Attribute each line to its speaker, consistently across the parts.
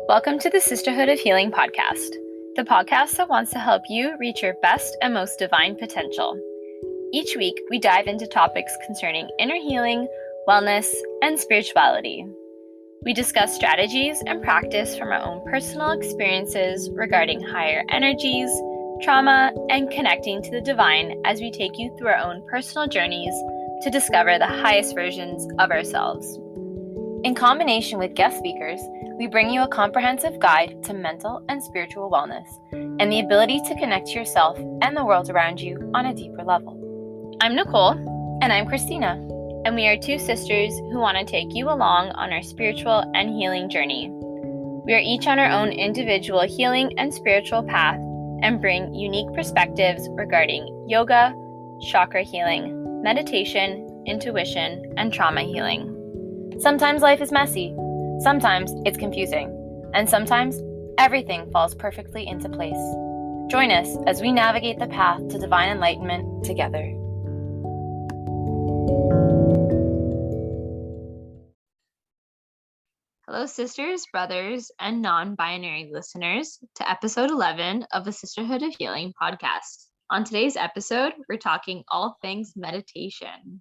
Speaker 1: Welcome to the Sisterhood of Healing podcast, the podcast that wants to help you reach your best and most divine potential. Each week, we dive into topics concerning inner healing, wellness, and spirituality. We discuss strategies and practice from our own personal experiences regarding higher energies, trauma, and connecting to the divine as we take you through our own personal journeys to discover the highest versions of ourselves. In combination with guest speakers, we bring you a comprehensive guide to mental and spiritual wellness and the ability to connect to yourself and the world around you on a deeper level. I'm Nicole, and I'm Christina, and we are two sisters who want to take you along on our spiritual and healing journey. We are each on our own individual healing and spiritual path and bring unique perspectives regarding yoga, chakra healing, meditation, intuition, and trauma healing. Sometimes life is messy, sometimes it's confusing, and sometimes everything falls perfectly into place. Join us as we navigate the path to divine enlightenment together. Hello, sisters, brothers, and non-binary listeners to episode 11 of the Sisterhood of Healing podcast. On today's episode, we're talking all things meditation.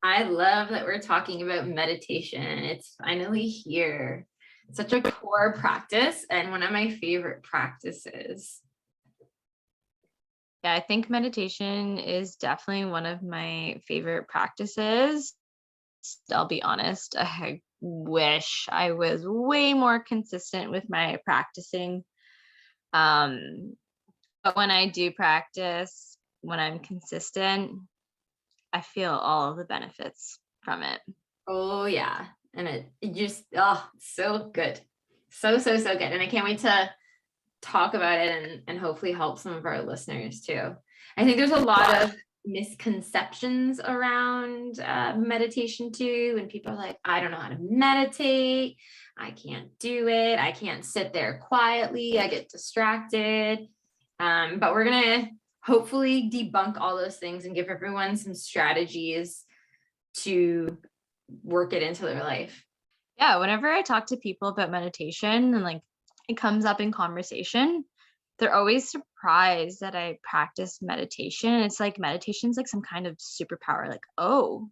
Speaker 2: I love that we're talking about meditation. It's finally here. It's such a core practice and one of my favorite practices.
Speaker 1: Yeah, I think meditation is definitely one of my favorite practices. I'll be honest, I wish I was way more consistent with my practicing. But when I do practice, when I'm consistent, I feel all of the benefits from it.
Speaker 2: Oh yeah. And it just, so good. So good. And I can't wait to talk about it and hopefully help some of our listeners too. I think there's a lot of misconceptions around meditation too. And people are like, I don't know how to meditate. I can't do it. I can't sit there quietly. I get distracted. But we're going to hopefully debunk all those things and give everyone some strategies to work it into their life.
Speaker 1: Yeah, whenever I talk to people about meditation and like it comes up in conversation, they're always surprised that I practice meditation. It's like meditation's like some kind of superpower. Like, oh,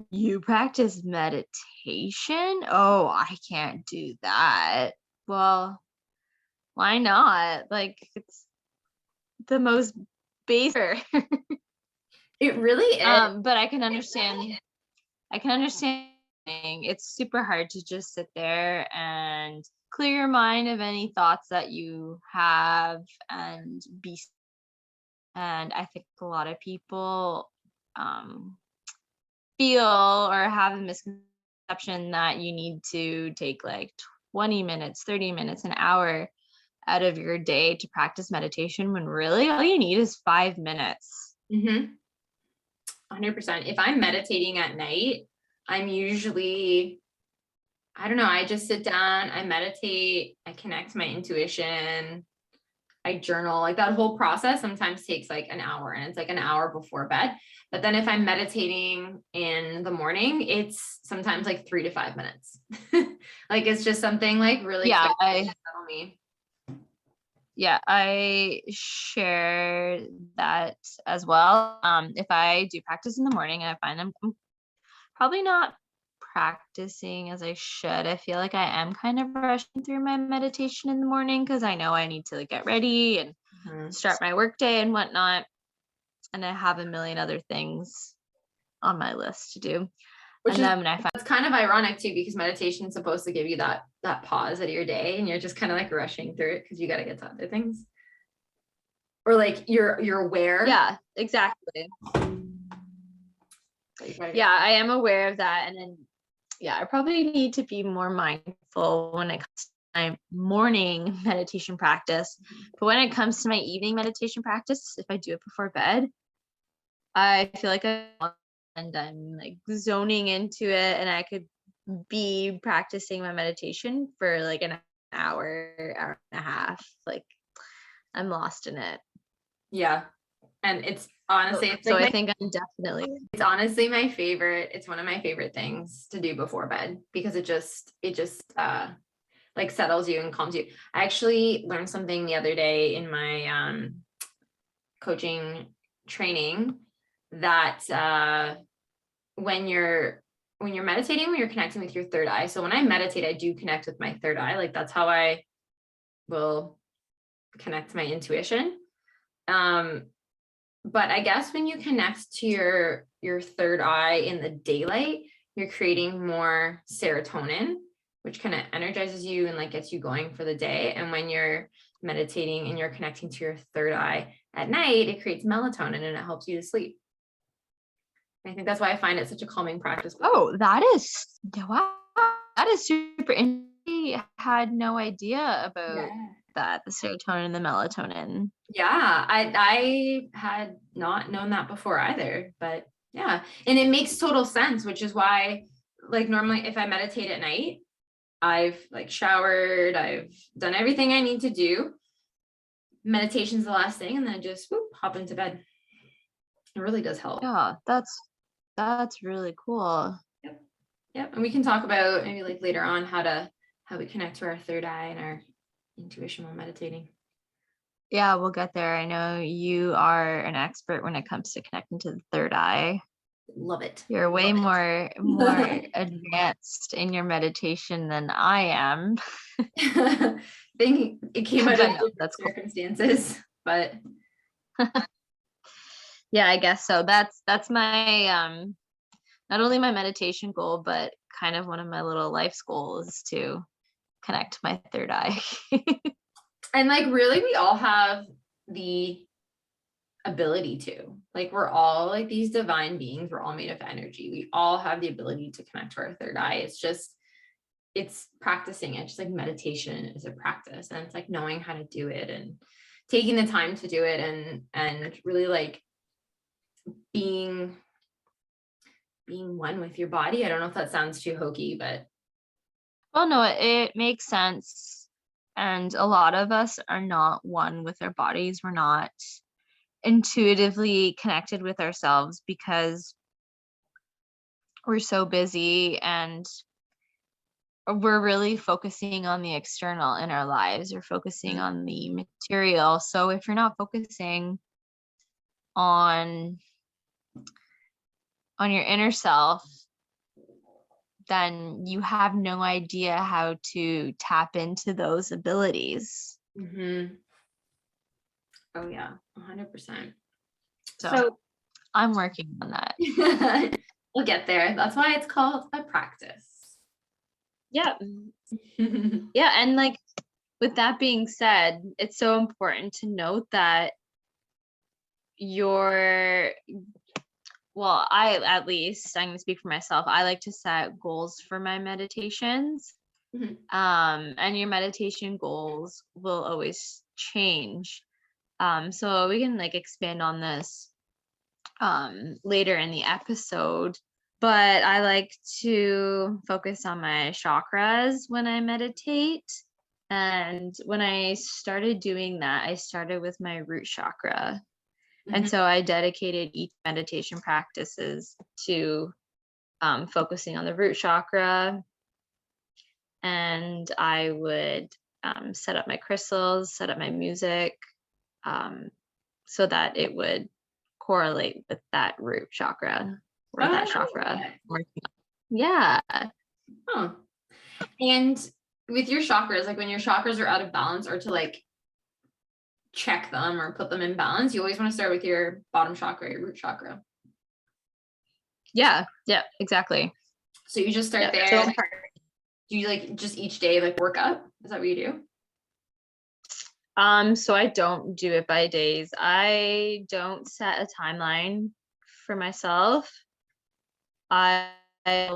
Speaker 1: you practice meditation? Oh, I can't do that. Well, why not? Like, it's the most basic.
Speaker 2: It really is.
Speaker 1: But I can understand it's super hard to just sit there and clear your mind of any thoughts that you have and I think a lot of people feel or have a misconception that you need to take like 20 minutes, 30 minutes, an hour out of your day to practice meditation when really all you need is 5 minutes.
Speaker 2: 100%. If I'm meditating at night, I'm usually, I just sit down, I meditate, I connect to my intuition, I journal. Like that whole process sometimes takes like an hour, and it's like an hour before bed. But then if I'm meditating in the morning, it's sometimes like 3 to 5 minutes. Like it's just something like really quick to settle me.
Speaker 1: Yeah, I share that as well. If I do practice in the morning and I find I'm probably not practicing as I should, I feel like I am kind of rushing through my meditation in the morning because I know I need to get ready and start my work day and whatnot. And I have a million other things on my list to do.
Speaker 2: Which and then when I find it's kind of ironic too, because meditation is supposed to give you that pause out of your day, and you're just kind of like rushing through it because you got to get to other things, or like you're aware.
Speaker 1: Yeah, exactly. Yeah, I am aware of that, and then I probably need to be more mindful when it comes to my morning meditation practice. But when it comes to my evening meditation practice, if I do it before bed, I feel like I'm like zoning into it, and I could be practicing my meditation for like an hour and a half. Like I'm lost in it.
Speaker 2: Yeah. And it's honestly,
Speaker 1: I think I'm definitely,
Speaker 2: it's honestly my favorite. It's one of my favorite things to do before bed because it just like settles you and calms you. I actually learned something the other day in my coaching training that when you're meditating, when you're connecting with your third eye. So when I meditate, I do connect with my third eye. Like that's how I will connect to my intuition. But I guess when you connect to your third eye in the daylight, you're creating more serotonin, which kind of energizes you and like gets you going for the day. And when you're meditating and you're connecting to your third eye at night, it creates melatonin and it helps you to sleep. I think that's why I find it such a calming practice.
Speaker 1: Oh, wow. That is super interesting. I had no idea about that, the serotonin and the melatonin.
Speaker 2: Yeah, I had not known that before either, but yeah. And it makes total sense, which is why like normally if I meditate at night, I've like showered, I've done everything I need to do. Meditation's the last thing, and then just hop into bed. It really does help.
Speaker 1: Yeah, that's really cool.
Speaker 2: Yep. And we can talk about maybe like later on how we connect to our third eye and our intuition while meditating.
Speaker 1: Yeah, we'll get there. I know you are an expert when it comes to connecting to the third eye.
Speaker 2: Love it.
Speaker 1: You're way more advanced in your meditation than I am.
Speaker 2: I think it came out of
Speaker 1: that's
Speaker 2: circumstances, but
Speaker 1: yeah, I guess so. That's my not only my meditation goal, but kind of one of my little life's goals to connect to my third eye.
Speaker 2: And like really we all have the ability to, like we're all like these divine beings, we're all made of energy, we all have the ability to connect to our third eye. It's practicing it, just like meditation is a practice, and it's like knowing how to do it and taking the time to do it and really like being one with your body. I don't know if that sounds too hokey, but
Speaker 1: well, no, it makes sense. And a lot of us are not one with our bodies. We're not intuitively connected with ourselves because we're so busy and we're really focusing on the external in our lives. We're focusing on the material. So if you're not focusing on your inner self, then you have no idea how to tap into those abilities.
Speaker 2: Mm-hmm. Oh yeah, 100%.
Speaker 1: So I'm working on that.
Speaker 2: We'll get there. That's why it's called a practice.
Speaker 1: Yeah. Yeah. And like, with that being said, it's so important to note that at least I'm going to speak for myself. I like to set goals for my meditations.
Speaker 2: Mm-hmm.
Speaker 1: And your meditation goals will always change. So we can like expand on this later in the episode. But I like to focus on my chakras when I meditate. And when I started doing that, I started with my root chakra. Mm-hmm. And so I dedicated each meditation practices to focusing on the root chakra. And I would set up my crystals, set up my music, so that it would correlate with that root chakra or that chakra. Yeah.
Speaker 2: Oh. And with your chakras, like when your chakras are out of balance, or to like check them or put them in balance, you always want to start with your bottom chakra, your root chakra.
Speaker 1: Yeah, exactly.
Speaker 2: So you just start there. So do you like just each day like work up? Is that what you do?
Speaker 1: So I don't do it by days. I don't set a timeline for myself. I'll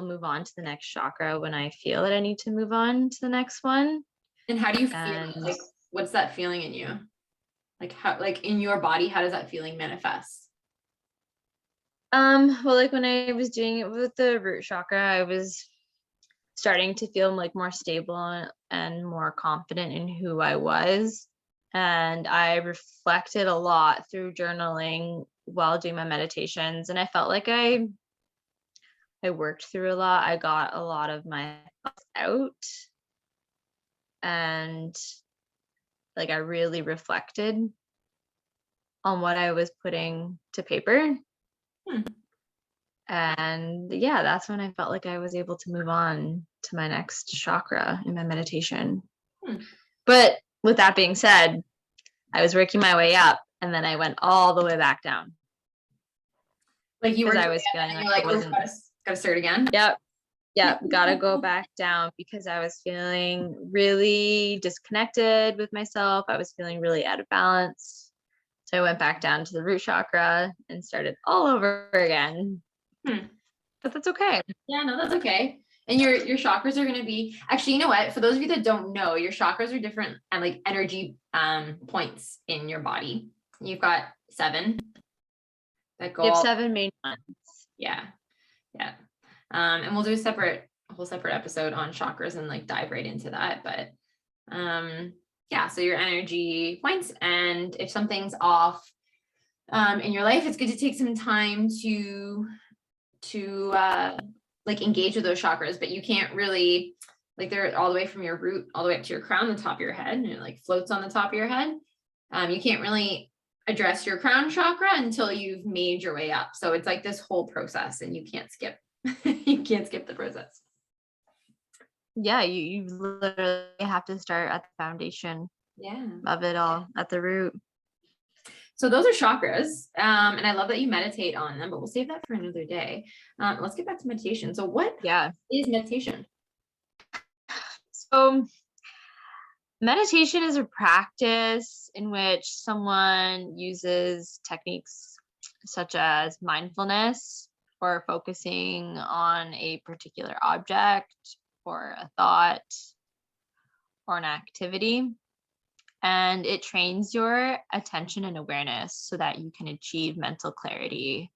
Speaker 1: move on to the next chakra when I feel that I need to move on to the next one.
Speaker 2: And how do you feel? Like, what's that feeling in you? Like how, like in your body, how does that feeling manifest?
Speaker 1: Well, like when I was doing it with the root chakra, I was starting to feel like more stable and more confident in who I was. And I reflected a lot through journaling while doing my meditations. And I felt like I worked through a lot. I got a lot of my thoughts out. and like I really reflected on what I was putting to paper. And yeah, that's when I felt like I was able to move on to my next chakra in my meditation. But with that being said, I was working my way up and then I went all the way back down.
Speaker 2: Like you were,
Speaker 1: I was feeling
Speaker 2: like, you're like, oh, gotta start again.
Speaker 1: Yep, gotta go back down because I was feeling really disconnected with myself. I was feeling really out of balance. So I went back down to the root chakra and started all over again. But that's okay.
Speaker 2: Yeah, no, that's okay. And your chakras are going to be, actually, you know what? For those of you that don't know, your chakras are different and like energy points in your body. You've got 7 that go.
Speaker 1: You have 7 main ones.
Speaker 2: Yeah. And we'll do a whole separate episode on chakras and like dive right into that. But yeah, so your energy points, and if something's off in your life, it's good to take some time to like engage with those chakras, but you can't really, like, they're all the way from your root all the way up to your crown, the top of your head, and it like floats on the top of your head. You can't really address your crown chakra until you've made your way up. So it's like this whole process, and you can't skip the process.
Speaker 1: Yeah, you literally have to start at the foundation of it all, at the root.
Speaker 2: So those are chakras, and I love that you meditate on them, but we'll save that for another day. Let's get back to meditation. So what is meditation?
Speaker 1: So meditation is a practice in which someone uses techniques such as mindfulness, or focusing on a particular object or a thought or an activity. And it trains your attention and awareness so that you can achieve mental clarity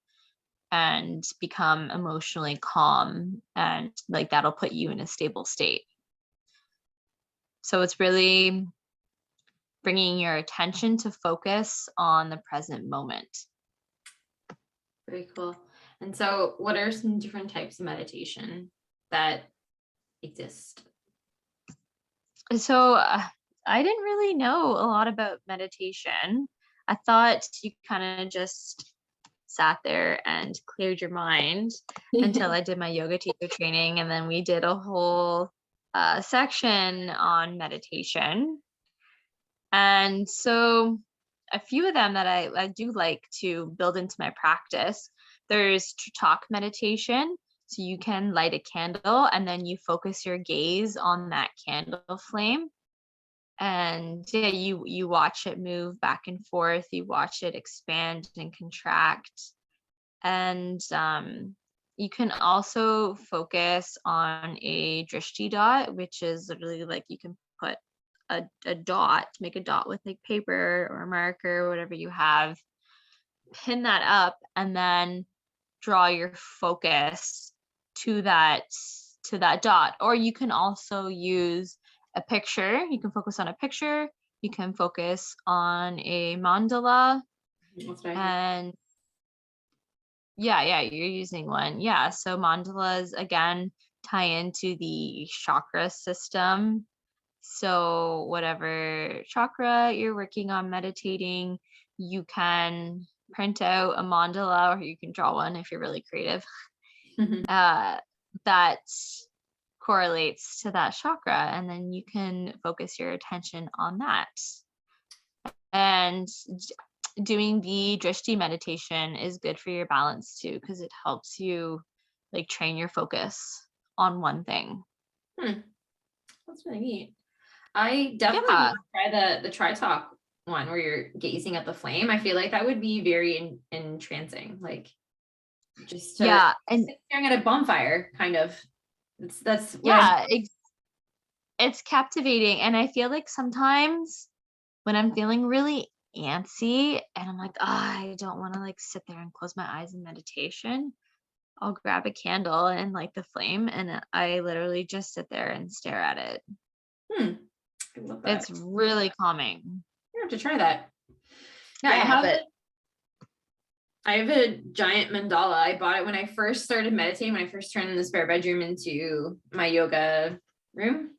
Speaker 1: and become emotionally calm, and like that'll put you in a stable state. So it's really bringing your attention to focus on the present moment.
Speaker 2: Very cool. And so what are some different types of meditation that exist?
Speaker 1: So I didn't really know a lot about meditation. I thought you kind of just sat there and cleared your mind until I did my yoga teacher training. And then we did a whole section on meditation. And so a few of them that I do like to build into my practice. There's talk meditation. So you can light a candle and then you focus your gaze on that candle flame. And yeah, you watch it move back and forth. You watch it expand and contract. And you can also focus on a drishti dot, which is literally like you can put a dot, make a dot with like paper or a marker or whatever you have, pin that up, and then draw your focus to that dot. Or you can also use a picture. You can focus on a picture. You can focus on a mandala. And yeah, you're using one. Yeah, so mandalas again tie into the chakra system. So whatever chakra you're working on meditating, you can print out a mandala, or you can draw one if you're really creative. That correlates to that chakra, and then you can focus your attention on that. And doing the drishti meditation is good for your balance too, because it helps you like train your focus on one thing.
Speaker 2: That's really neat. I definitely want to try the try talk one where you're gazing at the flame. I feel like that would be very entrancing, like just and staring at a bonfire, kind of. That's
Speaker 1: it's captivating. And I feel like sometimes when I'm feeling really antsy and I'm like, I don't want to like sit there and close my eyes in meditation, I'll grab a candle and light the flame, and I literally just sit there and stare at it.
Speaker 2: I love that.
Speaker 1: It's really calming.
Speaker 2: You have to try that. Yeah, I have a giant mandala. I bought it when I first started meditating, when I first turned the spare bedroom into my yoga room.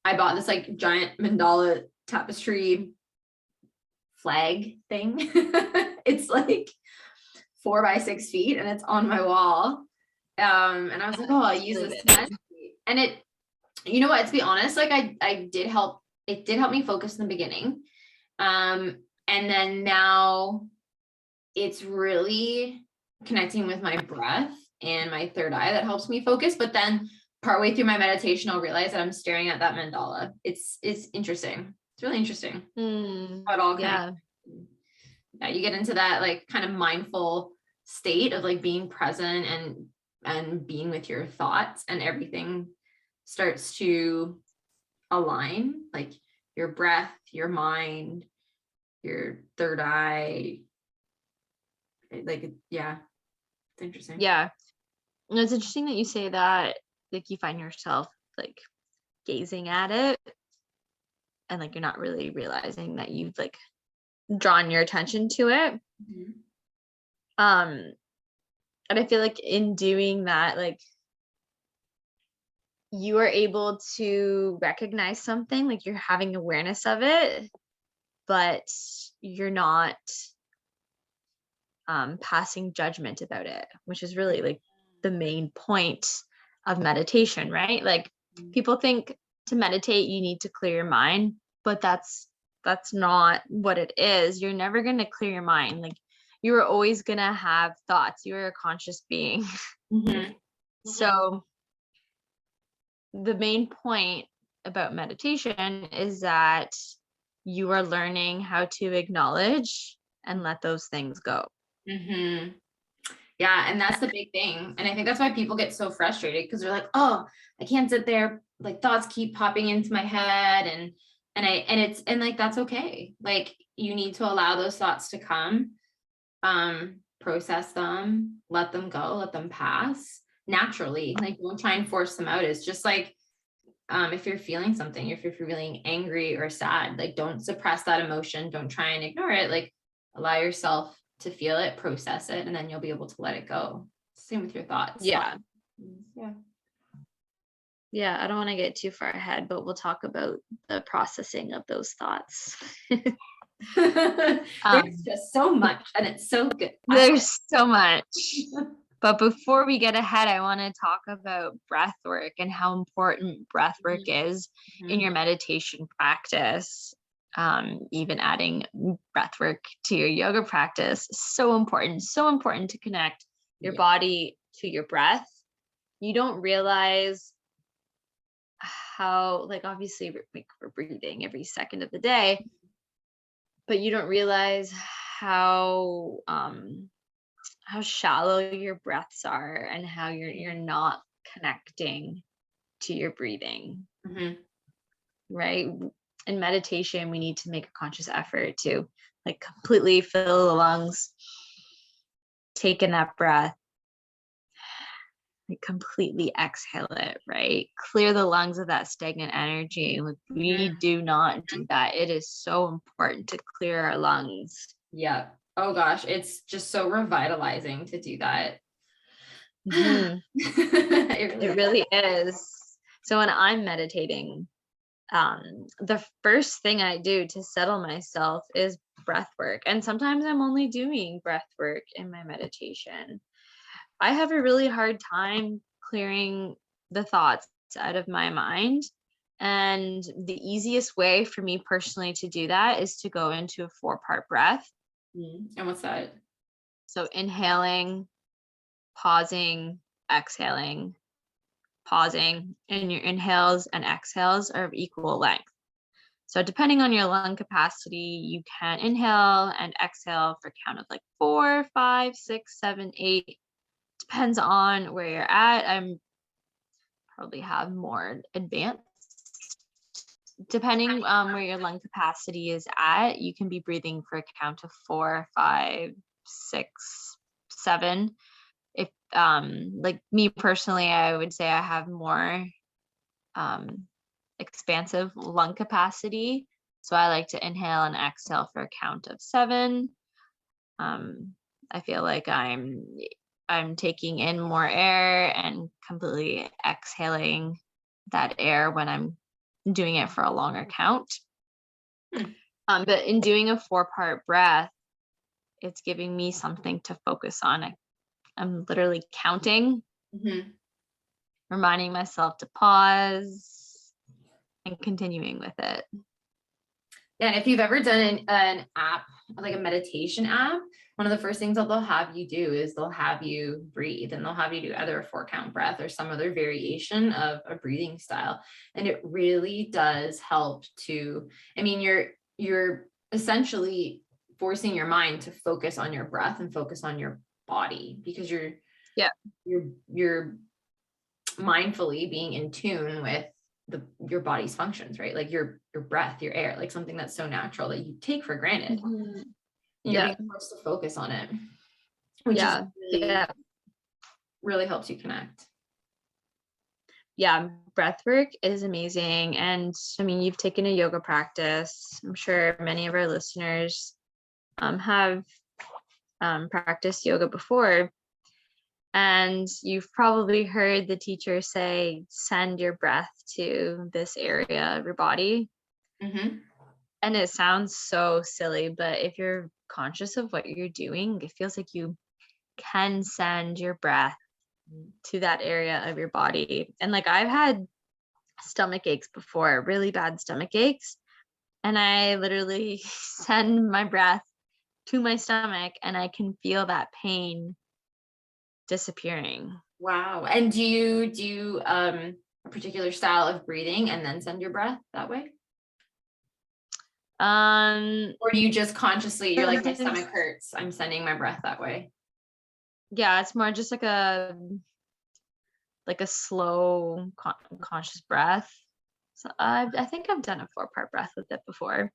Speaker 2: I bought this like giant mandala tapestry flag thing. It's like 4 by 6 feet and it's on my wall. And I was like, oh, I'll use this to meditate. And it, you know what, to be honest, like it did help me focus in the beginning. And then now it's really connecting with my breath and my third eye that helps me focus. But then partway through my meditation, I'll realize that I'm staring at that mandala. It's interesting. It's really interesting. How it all connects. Yeah, you get into that like kind of mindful state of like being present and being with your thoughts, and everything starts to align, like your breath, your mind, your third eye. Like, yeah, it's interesting.
Speaker 1: Yeah. And it's interesting that you say that, like, you find yourself like gazing at it and like you're not really realizing that you've like drawn your attention to it.
Speaker 2: Mm-hmm.
Speaker 1: And I feel like in doing that, like, you are able to recognize something, like you're having awareness of it, but you're not passing judgment about it, which is really like the main point of meditation, right? Like, people think to meditate you need to clear your mind, but that's not what it is. You're never going to clear your mind. Like, you are always going to have thoughts. You are a conscious being.
Speaker 2: Mm-hmm.
Speaker 1: So the main point about meditation is that you are learning how to acknowledge and let those things go.
Speaker 2: Mm-hmm. Yeah, and that's the big thing. And I think that's why people get so frustrated, because they're like, oh, I can't sit there, like thoughts keep popping into my head, and it's like, that's okay. Like, you need to allow those thoughts to come, process them, let them go, let them pass naturally. Like, don't try and force them out. It's just like, if you're feeling something, if you're feeling angry or sad, like, don't suppress that emotion. Don't try and ignore it. Like, allow yourself to feel it, process it, and then you'll be able to let it go. Same with your thoughts.
Speaker 1: Yeah.
Speaker 2: Yeah.
Speaker 1: I don't want to get too far ahead, but we'll talk about the processing of those thoughts.
Speaker 2: There's just so much, and it's so good.
Speaker 1: There's so much. But before we get ahead, I want to talk about breath work and how important breath work is in your meditation practice. Even adding breath work to your yoga practice, so important to connect your body to your breath. You don't realize how, like, obviously we're breathing every second of the day, but you don't realize how shallow your breaths are and how you're not connecting to your breathing. Right? In meditation, we need to make a conscious effort to like completely fill the lungs, take in that breath, like completely exhale it, right? Clear the lungs of that stagnant energy. Like, we do not do that. It is so important to clear our lungs.
Speaker 2: Yeah. Oh gosh, it's just so revitalizing to do that.
Speaker 1: It really is. So when I'm meditating, the first thing I do to settle myself is breath work. And sometimes I'm only doing breath work in my meditation. I have a really hard time clearing the thoughts out of my mind. And the easiest way for me personally to do that is to go into a 4-part breath.
Speaker 2: And what's that?
Speaker 1: So inhaling, pausing, exhaling, pausing, and your inhales and exhales are of equal length. So depending on your lung capacity, you can inhale and exhale for a count of like 4, 5, 6, 7, 8. Depends on where you're at. I'm probably have more advanced. Depending where your lung capacity is at, you can be breathing for a count of 4, 5, 6, 7. If like me personally, I would say I have more expansive lung capacity, so I like to inhale and exhale for a count of 7. I feel like I'm taking in more air and completely exhaling that air when I'm doing it for a longer count.
Speaker 2: Hmm.
Speaker 1: But in doing a 4-part breath, it's giving me something to focus on. I'm literally counting,
Speaker 2: Mm-hmm.
Speaker 1: reminding myself to pause and continuing with it.
Speaker 2: Yeah, and if you've ever done an app, like a meditation app, one of the first things that they'll have you do is they'll have you breathe, and they'll have you do either a 4-count breath or some other variation of a breathing style. And it really does help to, I mean, you're essentially forcing your mind to focus on your breath and focus on your body, because you're mindfully being in tune with your body's functions, right? Like your breath, your air, like something that's so natural that you take for granted.
Speaker 1: Mm-hmm.
Speaker 2: And you're being forced to focus on it, which is really helps you connect.
Speaker 1: Yeah, breath work is amazing. And I mean, you've taken a yoga practice. I'm sure many of our listeners have practiced yoga before. And you've probably heard the teacher say, send your breath to this area of your body.
Speaker 2: Mm-hmm.
Speaker 1: And it sounds so silly, but if you're conscious of what you're doing, it feels like you can send your breath to that area of your body. And like, I've had stomach aches before, really bad stomach aches. And I literally send my breath to my stomach and I can feel that pain disappearing.
Speaker 2: Wow. And do you do a particular style of breathing and then send your breath that way? Or do you just consciously, you're like, my stomach hurts, I'm sending my breath that way?
Speaker 1: Yeah, it's more just like a slow conscious breath. So I think I've done a 4-part breath with it before.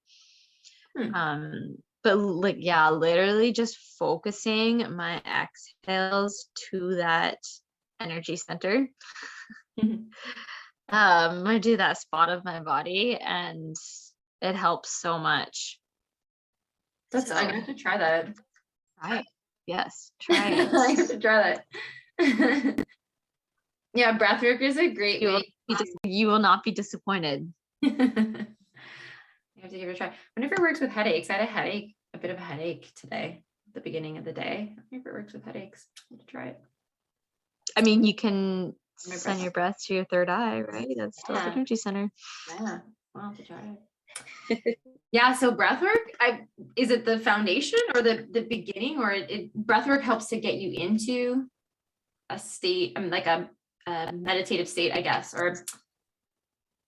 Speaker 1: But like, yeah, literally just focusing my exhales to that energy center. I do that spot of my body and it helps so much.
Speaker 2: I'm gonna have to try that.
Speaker 1: Try it. Yes, try it.
Speaker 2: I have to try that. Yeah, breathwork is a great way.
Speaker 1: You will not be disappointed.
Speaker 2: You have to give it a try. I wonder if it works with headaches. I had a bit of a headache today, at the beginning of the day. I wonder if it works with headaches. I have to try it.
Speaker 1: I mean, you can send your breath to your third eye, right? That's still the energy center.
Speaker 2: Yeah, I'll have to try it. Yeah, so breathwork, is it the foundation or the beginning, or breathwork helps to get you into a state, like a meditative state, I guess, or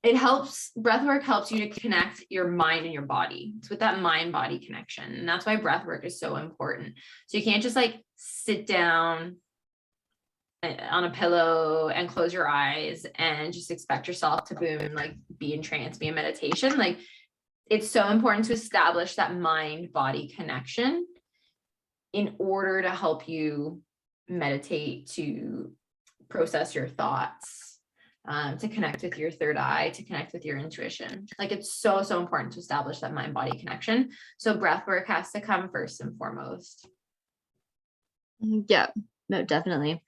Speaker 2: breathwork helps you to connect your mind and your body. It's with that mind-body connection. And that's why breathwork is so important. So you can't just like sit down on a pillow and close your eyes and just expect yourself to boom and like be in trance, be in meditation. Like, it's so important to establish that mind-body connection in order to help you meditate, to process your thoughts, to connect with your third eye, to connect with your intuition. Like, it's so, so important to establish that mind-body connection. So breath work has to come first and foremost.
Speaker 1: Yeah, no, definitely.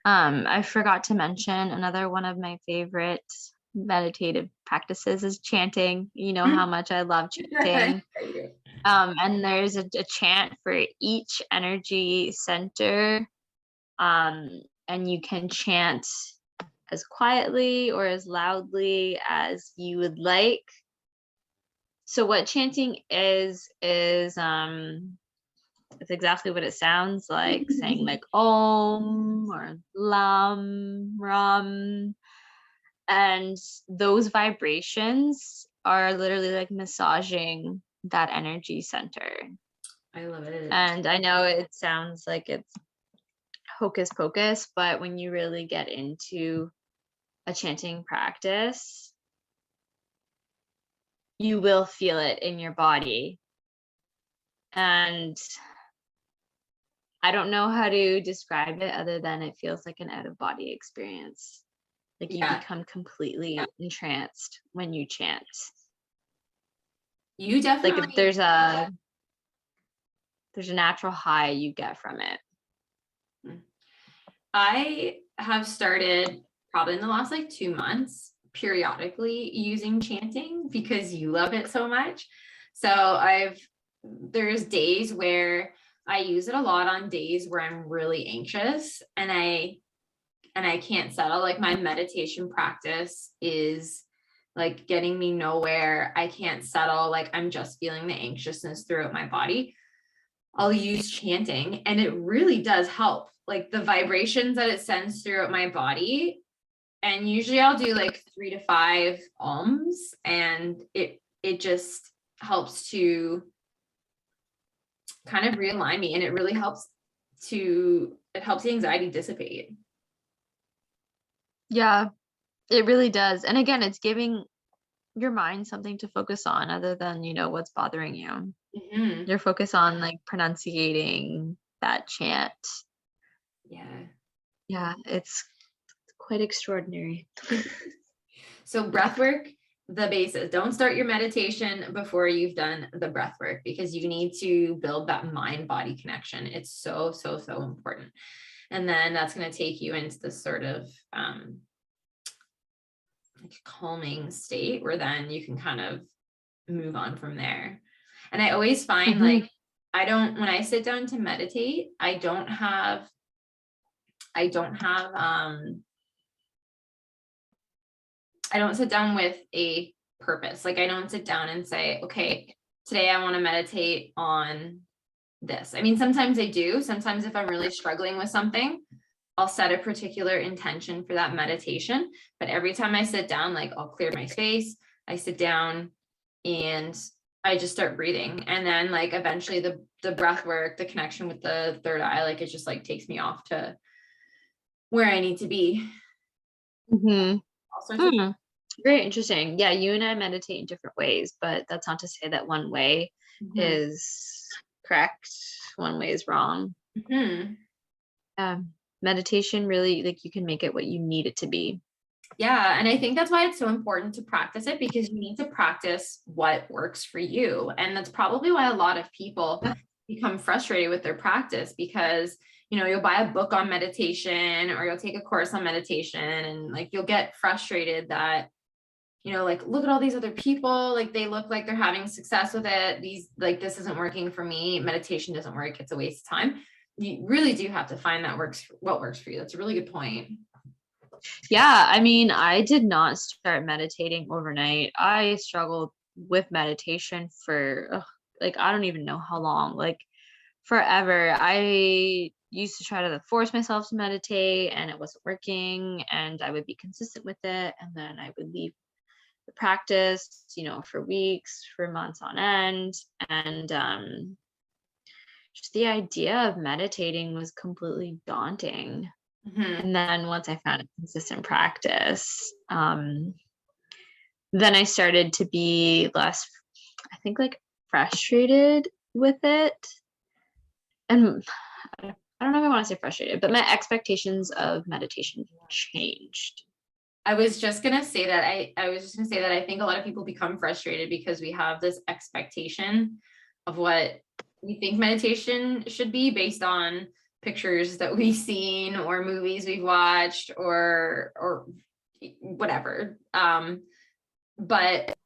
Speaker 1: I forgot to mention another one of my favorite meditative practices is chanting. You know how much I love chanting. And there's a chant for each energy center. And you can chant as quietly or as loudly as you would like. So what chanting is it's exactly what it sounds like, saying like Om or Lam, Ram. And those vibrations are literally like massaging that energy center.
Speaker 2: I love it.
Speaker 1: And I know it sounds like it's hocus pocus, but when you really get into a chanting practice, you will feel it in your body. And I don't know how to describe it other than it feels like an out-of-body experience. Like you become completely entranced when you chant.
Speaker 2: You definitely,
Speaker 1: like there's a natural high you get from it.
Speaker 2: I have started probably in the last like 2 months periodically using chanting because you love it so much. So there's days where I use it a lot on days where I'm really anxious and I can't settle. Like my meditation practice is like getting me nowhere. I can't settle. Like I'm just feeling the anxiousness throughout my body. I'll use chanting and it really does help. Like the vibrations that it sends throughout my body. And usually I'll do like 3 to 5 ohms and it just helps to kind of realign me, and it really helps the anxiety dissipate.
Speaker 1: Yeah, it really does. And again, it's giving your mind something to focus on other than, what's bothering you.
Speaker 2: Mm-hmm.
Speaker 1: Your focus on like pronunciating that chant. Yeah, it's quite extraordinary.
Speaker 2: So breath work, the basis. Don't start your meditation before you've done the breath work because you need to build that mind-body connection. It's so, so, so important. And then that's going to take you into this sort of like calming state where then you can kind of move on from there. And I always find like when I sit down to meditate, I don't sit down with a purpose. Like I don't sit down and say, okay, today I want to meditate on this. I mean, sometimes I do. Sometimes if I'm really struggling with something, I'll set a particular intention for that meditation. But every time I sit down, like I'll clear my space, I sit down and I just start breathing. And then like eventually the breath work, the connection with the third eye, like it just like takes me off to where I need to be.
Speaker 1: Very interesting. Yeah, you and I meditate in different ways, but that's not to say that one way is correct, one way is wrong. Meditation really, like, you can make it what you need it to be.
Speaker 2: Yeah, and I think that's why it's so important to practice it, because you need to practice what works for you. And that's probably why a lot of people become frustrated with their practice, because you'll buy a book on meditation or you'll take a course on meditation and like you'll get frustrated that like, look at all these other people, like they look like they're having success with it. This isn't working for me. Meditation doesn't work. It's a waste of time. You really do have to find what works for you. That's a really good point.
Speaker 1: Yeah, I mean, I did not start meditating overnight. I struggled with meditation for like, I don't even know how long, like forever. I used to try to force myself to meditate and it wasn't working, and I would be consistent with it, and then I would leave the practice, for weeks, for months on end. And just the idea of meditating was completely daunting. And then once I found a consistent practice, then I started to be less, I think, like frustrated with it. And I don't know if I want to say frustrated, but my expectations of meditation changed.
Speaker 2: I was just going to say that I think a lot of people become frustrated because we have this expectation of what we think meditation should be based on pictures that we've seen or movies we've watched or whatever. But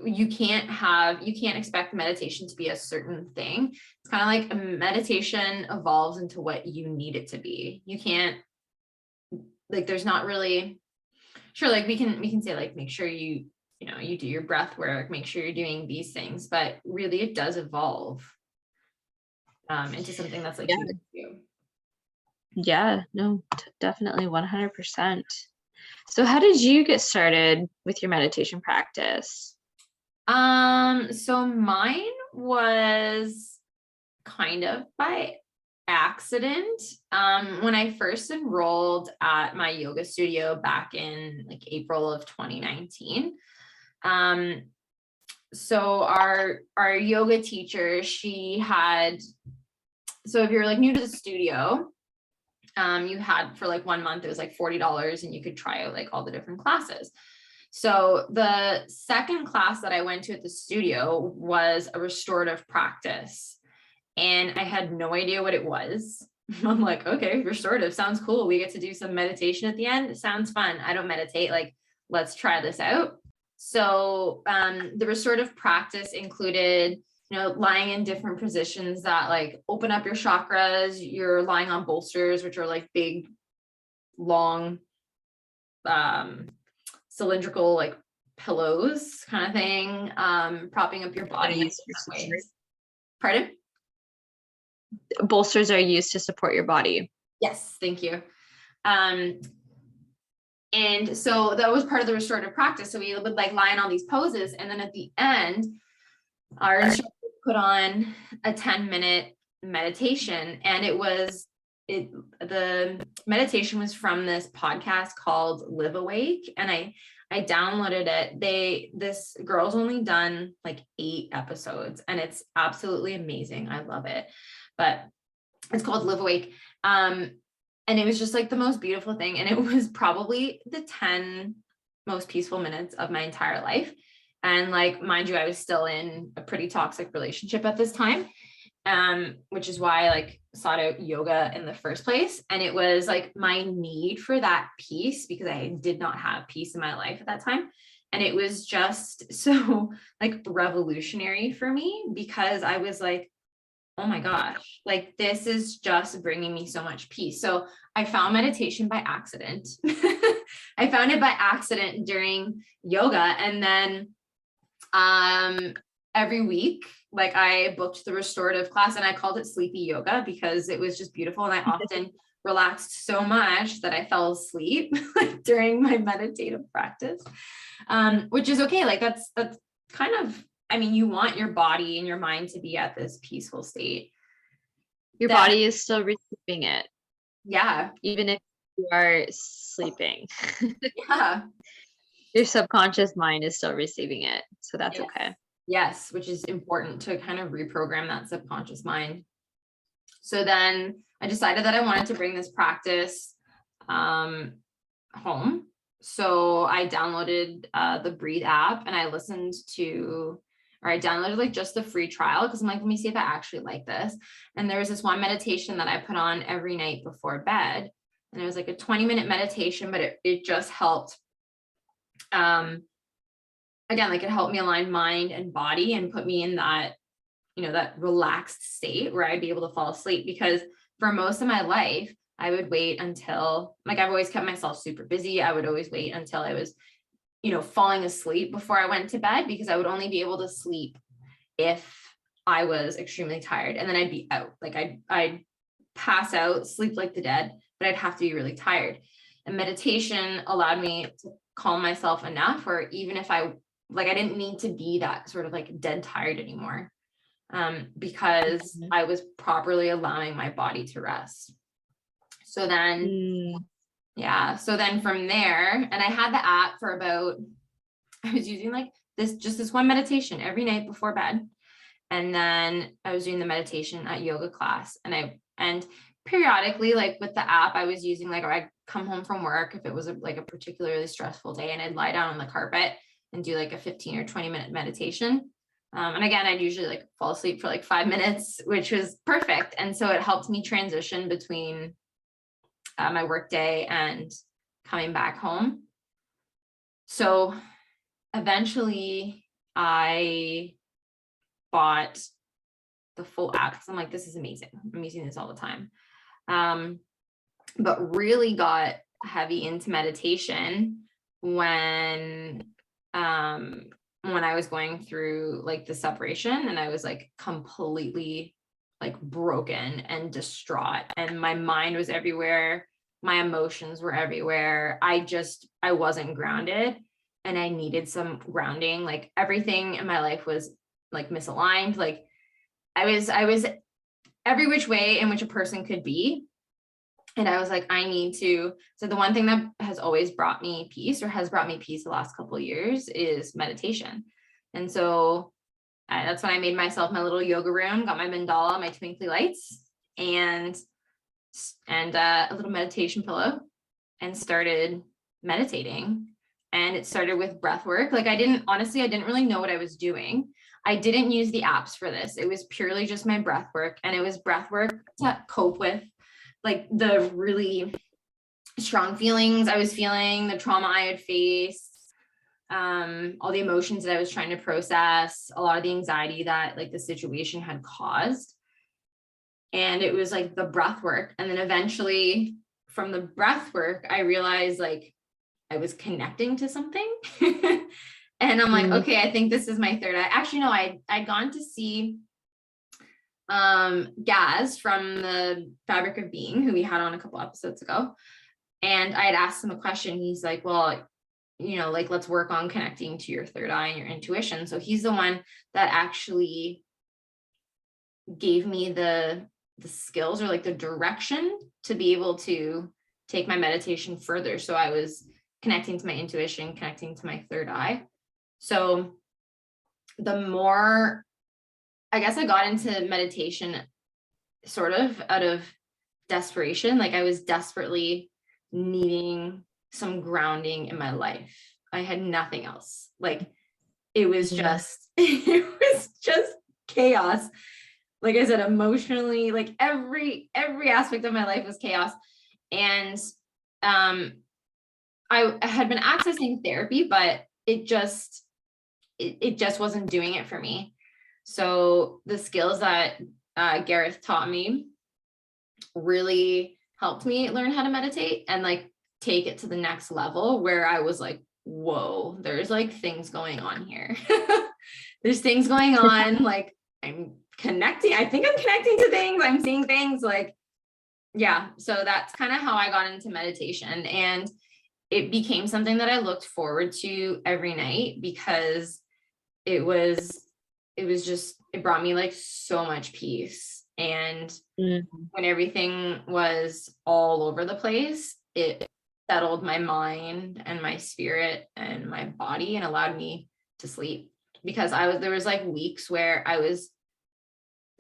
Speaker 2: you can't expect meditation to be a certain thing. It's kind of like a meditation evolves into what you need it to be. You can't, like, there's not really, sure, like we can say like, make sure you do your breath work, make sure you're doing these things, but really it does evolve into something that's like you.
Speaker 1: Yeah, no, definitely 100%. So how did you get started with your meditation practice?
Speaker 2: So mine was kind of by accident. When I first enrolled at my yoga studio back in like April of 2019, so our yoga teacher, so if you're like new to the studio, you had for like 1 month, it was like $40 and you could try out like all the different classes. So the second class that I went to at the studio was a restorative practice, and I had no idea what it was. I'm like, okay, restorative sounds cool. We get to do some meditation at the end. It sounds fun. I don't meditate. Like, let's try this out. So the restorative practice included, lying in different positions that like open up your chakras. You're lying on bolsters, which are like big, long, cylindrical, like pillows kind of thing, propping up your body in different ways. Pardon?
Speaker 1: Bolsters are used to support your body.
Speaker 2: Yes, thank you. And so that was part of the restorative practice. So we would like lie in all these poses. And then at the end, our instructor put on a 10-minute meditation. And the meditation was from this podcast called Live Awake. And I downloaded it. This girl's only done like 8 episodes and it's absolutely amazing. I love it. But it's called Live Awake. And it was just like the most beautiful thing. And it was probably the 10 most peaceful minutes of my entire life. And like, mind you, I was still in a pretty toxic relationship at this time, which is why I like sought out yoga in the first place. And it was like my need for that peace, because I did not have peace in my life at that time. And it was just so like revolutionary for me, because I was like, oh my gosh, like this is just bringing me so much peace. So I found meditation by accident. I found it by accident during yoga. And then every week, like I booked the restorative class and I called it sleepy yoga because it was just beautiful. And I often relaxed so much that I fell asleep during my meditative practice, which is okay. Like that's kind of, I mean, you want your body and your mind to be at this peaceful state.
Speaker 1: Your body is still receiving it.
Speaker 2: Yeah.
Speaker 1: Even if you are sleeping.
Speaker 2: Yeah.
Speaker 1: Your subconscious mind is still receiving it. So that's okay.
Speaker 2: Yes, which is important to kind of reprogram that subconscious mind. So then I decided that I wanted to bring this practice home. So I downloaded the Breathe app and I I downloaded like just the free trial because I'm like, let me see if I actually like this. And there was this one meditation that I put on every night before bed. And it was like a 20-minute meditation, but it just helped. Again, like it helped me align mind and body and put me in that, that relaxed state where I'd be able to fall asleep. Because for most of my life, I would wait until, like, I've always kept myself super busy. I would always wait until I was, falling asleep before I went to bed, because I would only be able to sleep if I was extremely tired. And then I'd be out. Like I'd pass out, sleep like the dead, but I'd have to be really tired. And meditation allowed me to calm myself enough, or even if I didn't need to be that sort of like dead tired anymore, because I was properly allowing my body to rest. So then, so then from there, and I had the app for I was using like this one meditation every night before bed. And then I was doing the meditation at yoga class, and periodically, like with the app, I was using or I'd come home from work if it was a particularly stressful day, and I'd lie down on the carpet and do like a 15 or 20-minute meditation. And again, I'd usually fall asleep for 5 minutes, which was perfect. And so it helped me transition between my work day and coming back home. So eventually I bought the full app because I'm like, this is amazing. I'm using this all the time. But really got heavy into meditation when I was going through the separation, and I was completely broken and distraught, and my mind was everywhere. My emotions were everywhere. I wasn't grounded, and I needed some grounding. Everything in my life was misaligned. I was every which way in which a person could be. And I was like, I need to. So the one thing that has always brought me peace, or has brought me peace the last couple of years, is meditation. And so that's when I made myself my little yoga room, got my mandala, my twinkly lights, and a little meditation pillow, and started meditating. And it started with breath work. I didn't really know what I was doing. I didn't use the apps for this. It was purely just my breath work. And it was breath work to cope with the really strong feelings I was feeling, the trauma I had faced, all the emotions that I was trying to process, a lot of the anxiety that like the situation had caused. And it was like the breath work. And then eventually from the breath work, I realized like I was connecting to something. And I'm like, okay, I think this is my third eye. Actually, no, I'd gone to see Gaz from the Fabric of Being, who we had on a couple episodes ago. And I had asked him a question. He's like, well, you know, like, let's work on connecting to your third eye and your intuition. So he's the one that actually gave me the skills or like the direction to be able to take my meditation further. So I was connecting to my intuition, connecting to my third eye. So the more, I guess I got into meditation sort of out of desperation. Like I was desperately needing some grounding in my life. I had nothing else. Like it was just, it was just chaos. Like I said, emotionally, like every aspect of my life was chaos. And I had been accessing therapy, but it just wasn't doing it for me. So the skills that Gareth taught me really helped me learn how to meditate and like take it to the next level, where I was like, whoa, there's like things going on here. There's things going on. Like I'm connecting. I think I'm connecting to things. I'm seeing things, like, yeah. So that's kind of how I got into meditation. And it became something that I looked forward to every night, because it brought me like so much peace. And when everything was all over the place, it settled my mind and my spirit and my body and allowed me to sleep. Because there was like weeks where I was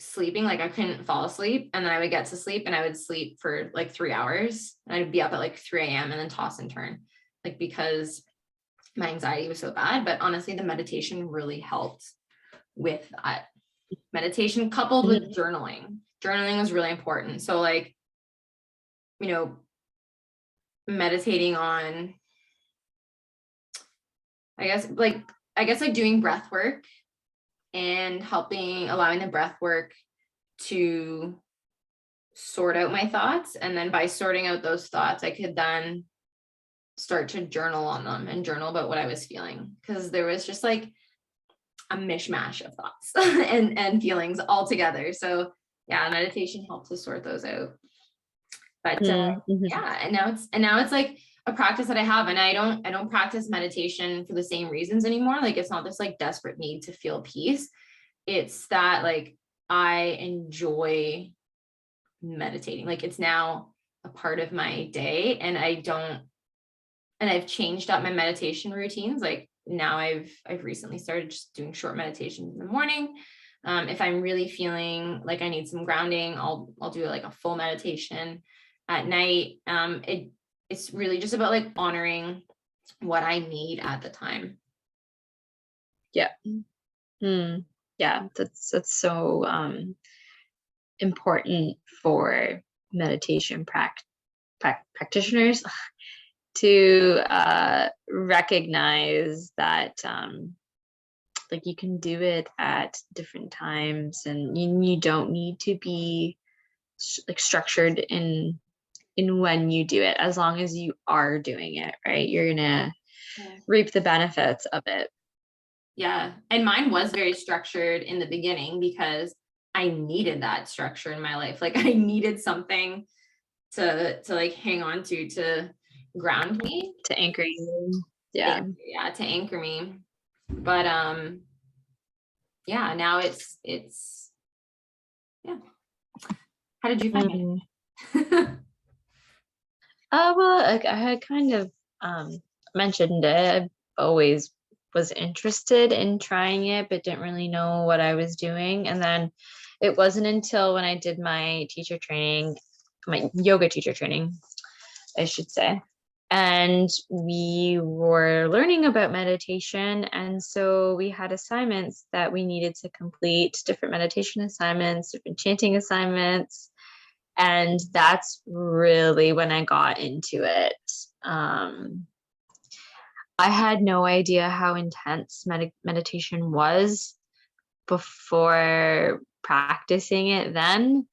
Speaker 2: sleeping, like I couldn't fall asleep, and then I would get to sleep and I would sleep for like 3 hours, and I'd be up at like 3 a.m. and then toss and turn, like because my anxiety was so bad. But honestly, the meditation really helped with that. Meditation coupled with journaling was really important. So like, you know, meditating on, I guess like doing breath work and allowing the breath work to sort out my thoughts. And then by sorting out those thoughts, I could then start to journal on them and journal about what I was feeling. Because there was just like a mishmash of thoughts and feelings all together. So yeah, meditation helped to sort those out. But yeah, and now it's like a practice that I have, and I don't practice meditation for the same reasons anymore. Like it's not this like desperate need to feel peace. It's that like I enjoy meditating. Like it's now a part of my day, and I've changed up my meditation routines. Like now I've recently started just doing short meditations in the morning. If I'm really feeling like I need some grounding, I'll do like a full meditation at night. It's really just about like honoring what I need at the time.
Speaker 1: Yeah. Yeah, that's so important for meditation practitioners to recognize that like you can do it at different times, and you don't need to be like structured in when you do it. As long as you are doing it, right, you're gonna reap the benefits of it.
Speaker 2: Yeah. And mine was very structured in the beginning because I needed that structure in my life. Like I needed something to like hang on to ground me,
Speaker 1: to anchor you. Yeah,
Speaker 2: to anchor me. But yeah, now it's yeah. How did you find it?
Speaker 1: Well, like I had kind of mentioned it. I always was interested in trying it, but didn't really know what I was doing. And then it wasn't until when I did my teacher training, my yoga teacher training, I should say, and we were learning about meditation. And so we had assignments that we needed to complete, different meditation assignments, different chanting assignments. And that's really when I got into it.
Speaker 3: I had no idea how intense meditation was before practicing it then.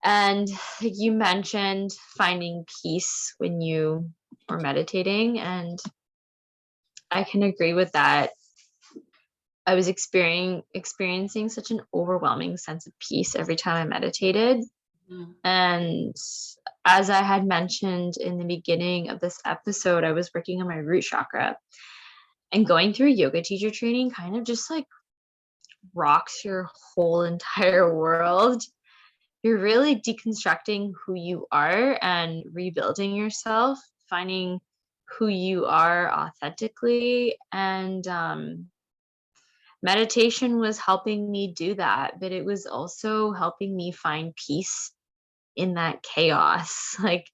Speaker 3: And like you mentioned, finding peace when you were meditating, and I can agree with that. I was experiencing such an overwhelming sense of peace every time I meditated.
Speaker 2: Mm.
Speaker 3: And as I had mentioned in the beginning of this episode, I was working on my root chakra, and going through yoga teacher training kind of just like rocks your whole entire world. You're really deconstructing who you are and rebuilding yourself, finding who you are authentically. And meditation was helping me do that, but it was also helping me find peace in that chaos. Like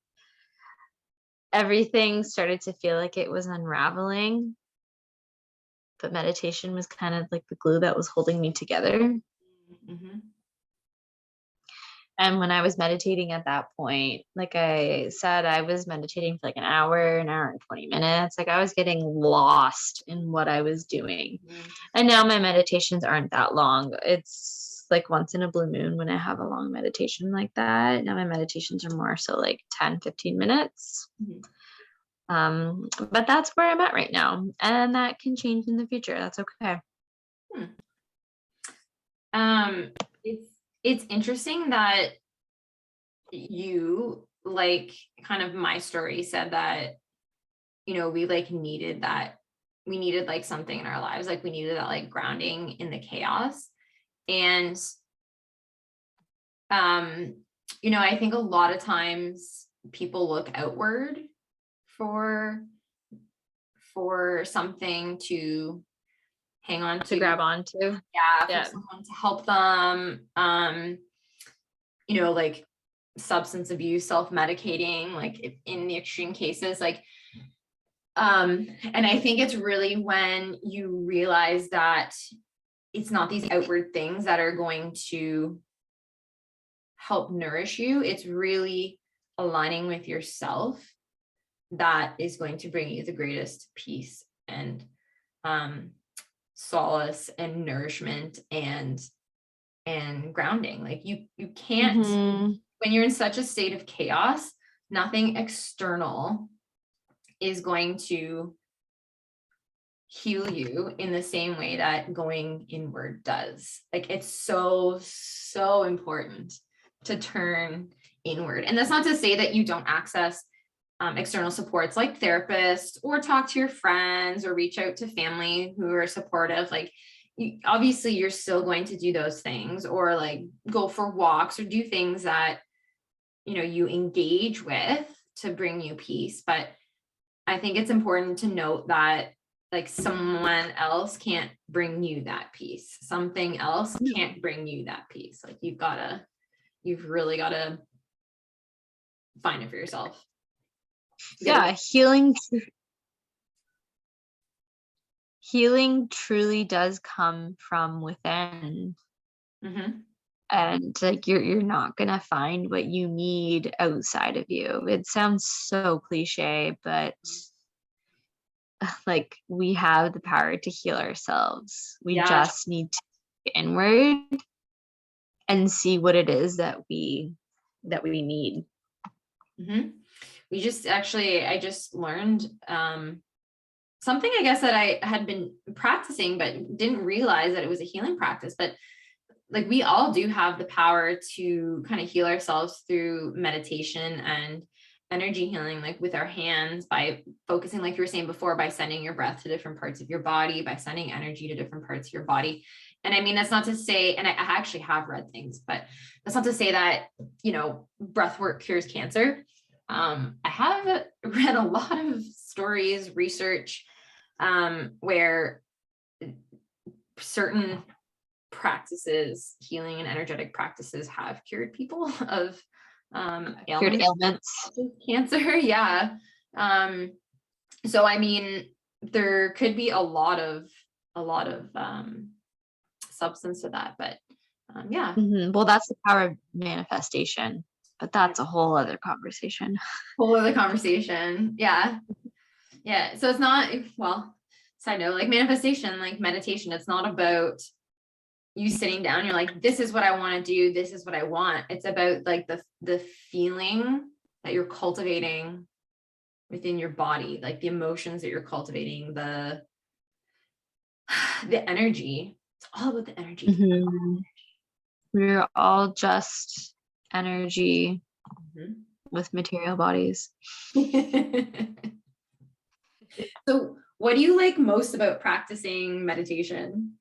Speaker 3: everything started to feel like it was unraveling, but meditation was kind of like the glue that was holding me together.
Speaker 2: Mm-hmm.
Speaker 3: And when I was meditating at that point, like I said, I was meditating for like an hour and 20 minutes. Like I was getting lost in what I was doing.
Speaker 2: Mm-hmm.
Speaker 3: And now my meditations aren't that long. It's like once in a blue moon when I have a long meditation like that. Now my meditations are more so like 10, 15 minutes. But that's where I'm at right now. And that can change in the future. That's okay.
Speaker 2: It's interesting that you, like kind of my story, said that, you know, we like needed that, we needed like something in our lives, like we needed that like grounding in the chaos. And you know, I think a lot of times people look outward for something to hang on
Speaker 3: To grab onto.
Speaker 2: Yeah, for someone to help them. You know, like substance abuse, self-medicating, like in the extreme cases, like and I think it's really when you realize that it's not these outward things that are going to help nourish you. It's really aligning with yourself that is going to bring you the greatest peace and solace and nourishment and grounding. Like you can't, when you're in such a state of chaos, nothing external is going to heal you in the same way that going inward does. Like it's so important to turn inward. And that's not to say that you don't access external supports like therapists, or talk to your friends, or reach out to family who are supportive. Like obviously you're still going to do those things, or like go for walks, or do things that, you know, you engage with to bring you peace. But I think it's important to note that like someone else can't bring you that peace. Something else can't bring you that peace. Like you've really got to find it for yourself.
Speaker 3: Yeah, healing truly does come from within. And like you're not gonna find what you need outside of you. It sounds so cliche, but like we have the power to heal ourselves. We just need to look inward and see what it is that we need.
Speaker 2: We just I just learned something, I guess, that I had been practicing but didn't realize that it was a healing practice. But like we all do have the power to kind of heal ourselves through meditation and energy healing, like with our hands, by focusing, like you were saying before, by sending your breath to different parts of your body, by sending energy to different parts of your body. And I mean, that's not to say, and I actually have read things, but that's not to say that, you know, breath work cures cancer. I have read a lot of stories, research, where certain practices, healing and energetic practices, have cured people of
Speaker 3: ailments,
Speaker 2: cancer. So I mean, there could be a lot of substance to that, but
Speaker 3: well, that's the power of manifestation, but that's a whole other conversation.
Speaker 2: Yeah, Yeah. So it's not, well, side note, like manifestation, like meditation, it's not about you sitting down, you're like, this is what I want to do, this is what I want. It's about like the feeling that you're cultivating within your body, like the emotions that you're cultivating, the energy. It's all about the energy.
Speaker 3: Mhm. We're all just energy with material bodies.
Speaker 2: So what do you like most about practicing meditation?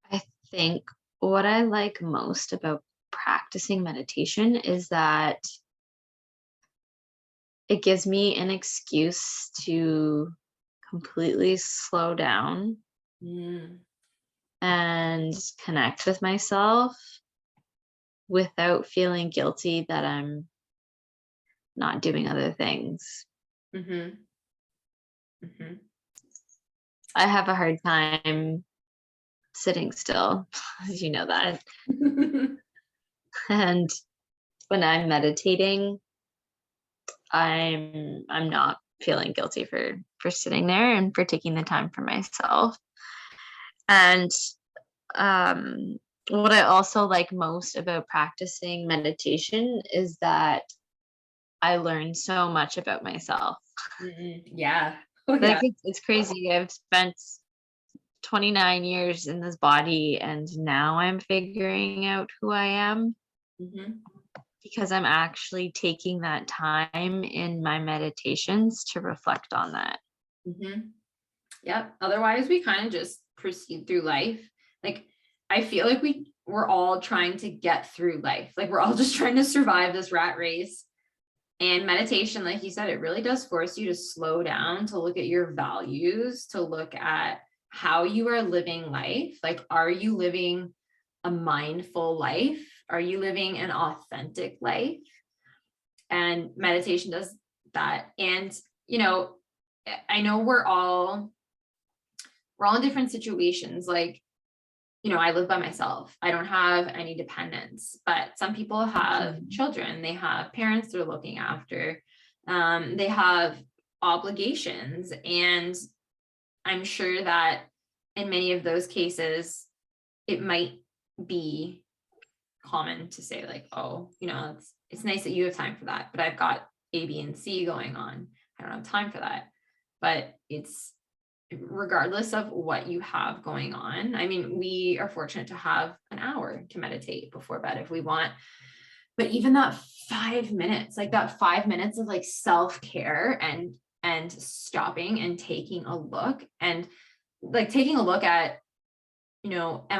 Speaker 3: I think what I like most about practicing meditation is that it gives me an excuse to completely slow down and connect with myself without feeling guilty that I'm not doing other things.
Speaker 2: Mm-hmm. Mm-hmm.
Speaker 3: I have a hard time sitting still, as you know that. And when I'm meditating, I'm not feeling guilty for sitting there and for taking the time for myself. And what I also like most about practicing meditation is that I learn so much about myself.
Speaker 2: Yeah. Oh,
Speaker 3: Like
Speaker 2: yeah.
Speaker 3: it's crazy. I've spent 29 years in this body and now I'm figuring out who I am because I'm actually taking that time in my meditations to reflect on that.
Speaker 2: Yep. Otherwise, we kind of just proceed through life. Like, I feel like we're all trying to get through life. Like, we're all just trying to survive this rat race. And meditation, like you said, it really does force you to slow down, to look at your values, to look at how you are living life. Like, are you living a mindful life? Are you living an authentic life? And meditation does that. And, I know we're all in different situations. Like, I live by myself. I don't have any dependents, but some people have children. They have parents they're looking after. They have obligations. And I'm sure that in many of those cases, it might be common to say like, oh, it's nice that you have time for that, but I've got A, B, and C going on. I don't have time for that. But it's regardless of what you have going on. I mean, we are fortunate to have an hour to meditate before bed if we want. But even that 5 minutes, like that 5 minutes of like self-care and stopping and taking a look and like taking a look at, am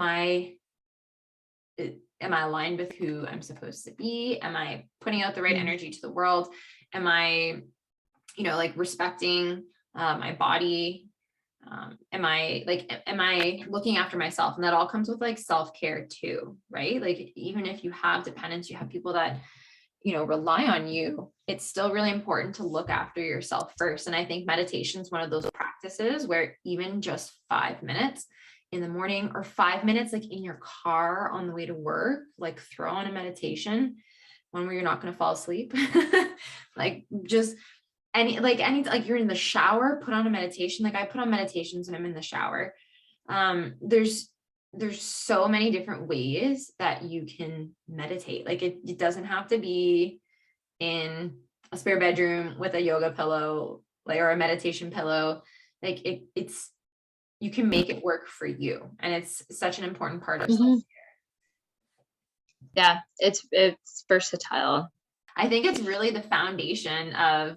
Speaker 2: I aligned with who I'm supposed to be? Am I putting out the right energy to the world? Am I, like respecting my body? Am I looking after myself? And that all comes with like self-care too, right? Like, even if you have dependents, you have people that, rely on you, it's still really important to look after yourself first. And I think meditation is one of those practices where even just 5 minutes in the morning or 5 minutes, like in your car on the way to work, like throw on a meditation, one where you're not going to fall asleep. Like just like you're in the shower, put on a meditation. Like I put on meditations when I'm in the shower. There's so many different ways that you can meditate. Like it doesn't have to be in a spare bedroom with a yoga pillow, like, or a meditation pillow. Like it's you can make it work for you. And it's such an important part of self-care.
Speaker 3: Yeah, it's versatile.
Speaker 2: I think it's really the foundation of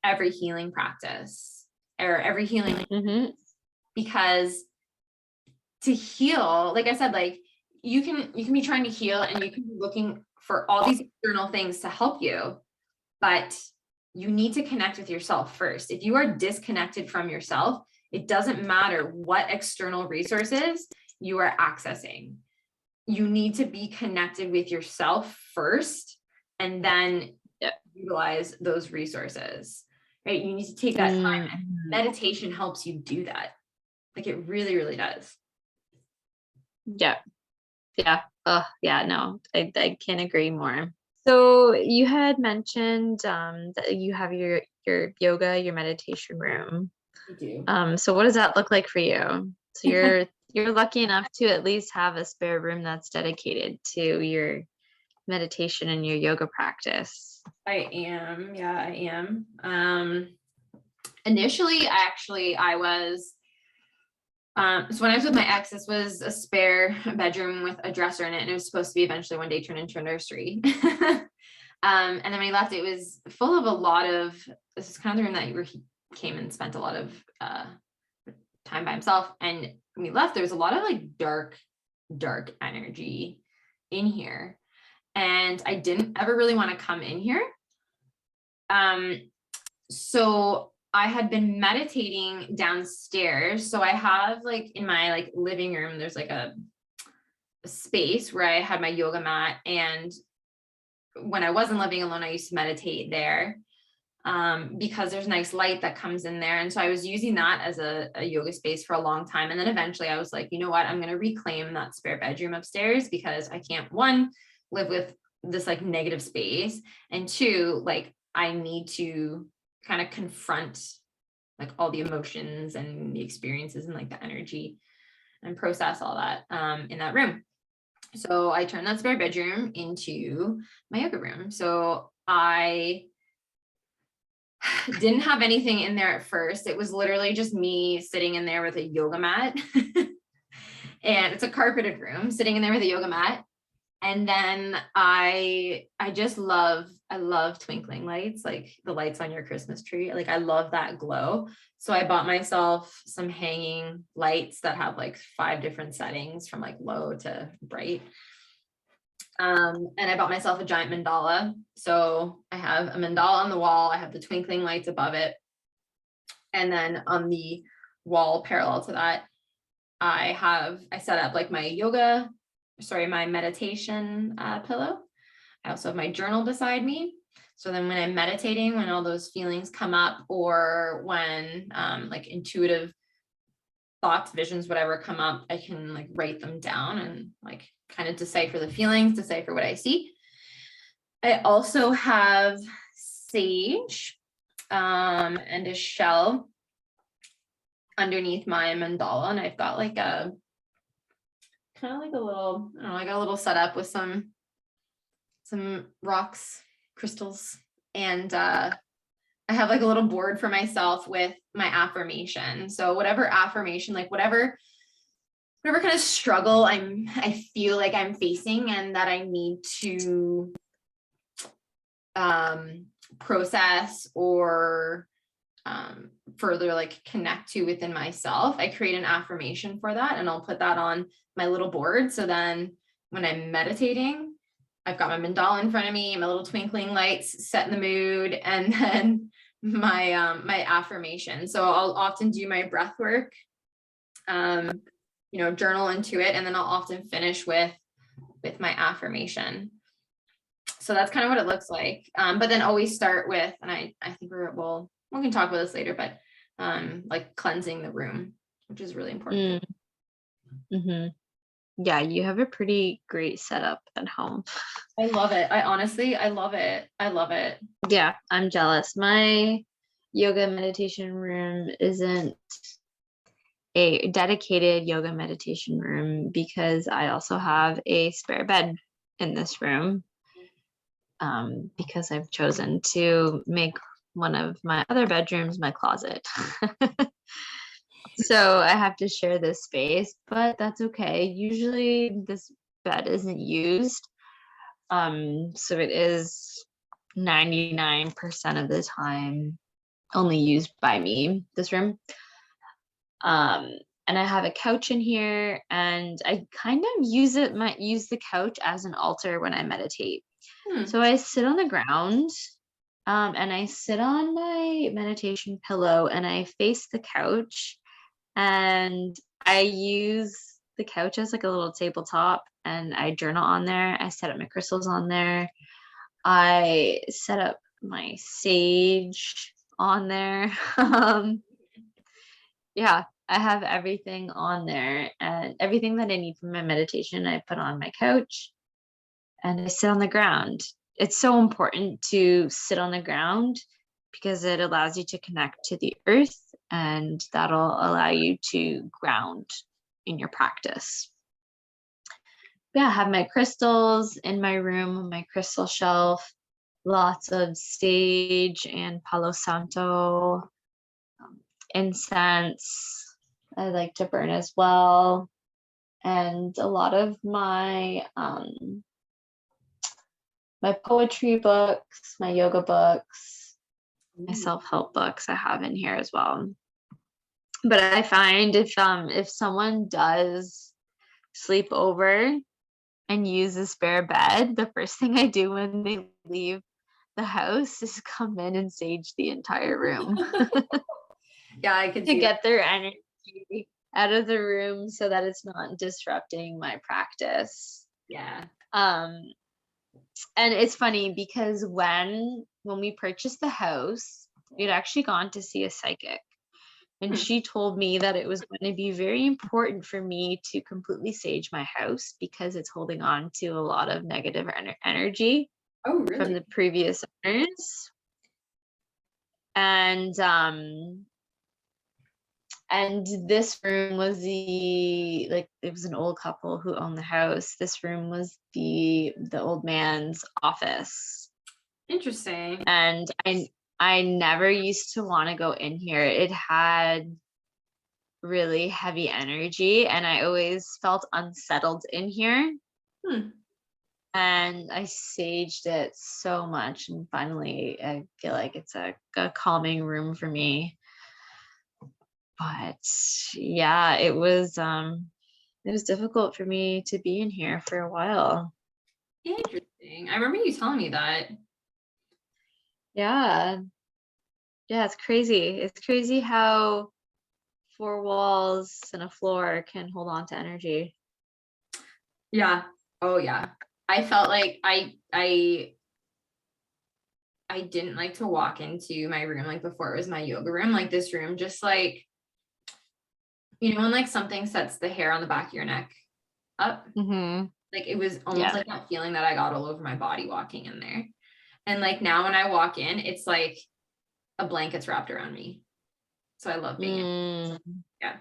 Speaker 2: every healing practice or every healing, because to heal, like I said, like you can be trying to heal and you can be looking for all these external things to help you, but you need to connect with yourself first. If you are disconnected from yourself, it doesn't matter what external resources you are accessing. You need to be connected with yourself first and then utilize those resources, right? You need to take that time. And meditation helps you do that. Like it really, really does.
Speaker 3: Yeah. Oh, yeah, no, I can't agree more. So you had mentioned that you have your yoga, your meditation room.
Speaker 2: I do.
Speaker 3: So what does that look like for you? So you're lucky enough to at least have a spare room that's dedicated to your meditation and your yoga practice.
Speaker 2: I am. Yeah, I am. Initially, I was so when I was with my ex, this was a spare bedroom with a dresser in it, and it was supposed to be eventually one day turned into a nursery. And then when he left, it was full of a lot of, this is kind of the room that he came and spent a lot of time by himself. And when he left, there was a lot of like dark energy in here. And I didn't ever really want to come in here. So I had been meditating downstairs. So I have like in my like living room, there's like a space where I had my yoga mat, and when I wasn't living alone, I used to meditate there because there's nice light that comes in there. And so I was using that as a yoga space for a long time. And then eventually I was like, you know what, I'm going to reclaim that spare bedroom upstairs, because I can't, one, live with this like negative space, and two, like I need to kind of confront like all the emotions and the experiences and like the energy and process all that in that room. So I turned that spare bedroom into my yoga room. So I didn't have anything in there at first. It was literally just me sitting in there with a yoga mat. And it's a carpeted room, sitting in there with a yoga mat. And then I love twinkling lights, like the lights on your Christmas tree. Like I love that glow. So I bought myself some hanging lights that have like 5 different settings from like low to bright. And I bought myself a giant mandala. So I have a mandala on the wall. I have the twinkling lights above it. And then on the wall parallel to that, I set up like my meditation pillow. I also have my journal beside me. So then when I'm meditating, when all those feelings come up, or when like intuitive thoughts, visions, whatever come up, I can like write them down and like kind of decipher the feelings, decipher what I see. I also have sage and a shell underneath my mandala, and I've got like a kind of like a little, I don't know, I got a little setup with some rocks, crystals, and I have like a little board for myself with my affirmation. So whatever affirmation, like whatever kind of struggle I feel like I'm facing and that I need to process or further like connect to within myself, I create an affirmation for that, and I'll put that on my little board. So then when I'm meditating, I've got my mandala in front of me, my little twinkling lights set in the mood, and then my my affirmation. So I'll often do my breath work, journal into it, and then I'll often finish with my affirmation. So that's kind of what it looks like. But then always start with, and I think we can talk about this later, but like cleansing the room, which is really important.
Speaker 3: Mm-hmm. Yeah, you have a pretty great setup at home.
Speaker 2: I love it. I love it. I love it.
Speaker 3: Yeah, I'm jealous. My yoga meditation room isn't a dedicated yoga meditation room because I also have a spare bed in this room, because I've chosen to make one of my other bedrooms my closet. So I have to share this space, but that's okay. Usually this bed isn't used. So it is 99% of the time only used by me, this room. And I have a couch in here, and I kind of use the couch as an altar when I meditate. So I sit on the ground, and I sit on my meditation pillow, and I face the couch, and I use the couch as like a little tabletop, and I journal on there. I set up my crystals on there. I set up my sage on there. Yeah, I have everything on there, and everything that I need for my meditation I put on my couch, and I sit on the ground. it's so important to sit on the ground because it allows you to connect to the earth, and that'll allow you to ground in your practice. Yeah, I have my crystals in my room on my crystal shelf, lots of sage and Palo Santo, incense I like to burn as well, and a lot of my my poetry books, my yoga books, my self-help books I have in here as well. But I find if someone does sleep over and use a spare bed, the first thing I do when they leave the house is come in and sage the entire room
Speaker 2: Yeah, I could
Speaker 3: to
Speaker 2: see that.
Speaker 3: get their energy out of the room so that it's not disrupting my practice.
Speaker 2: Yeah.
Speaker 3: And it's funny because when we purchased the house, we had actually gone to see a psychic, and she told me that it was going to be very important for me to completely sage my house because it's holding on to a lot of negative energy
Speaker 2: Oh,
Speaker 3: from
Speaker 2: really?
Speaker 3: the previous owners. And this room was it was an old couple who owned the house. This room was the old man's office.
Speaker 2: Interesting.
Speaker 3: And I never used to want to go in here. It had really heavy energy and I always felt unsettled in here. And I saged it so much, and finally I feel like it's a calming room for me. But yeah, it was difficult for me to be in here for a while.
Speaker 2: Interesting. I remember you telling me that.
Speaker 3: Yeah, it's crazy. It's crazy how 4 walls and a floor can hold on to energy.
Speaker 2: Yeah. Oh, yeah. I felt like I didn't like to walk into my room like before it was my yoga room. Like this room, just like, you know, when like something sets the hair on the back of your neck up. Like it was almost like that feeling that I got all over my body walking in there. And like now when I walk in, it's like a blanket's wrapped around me. So I love being in. Yeah.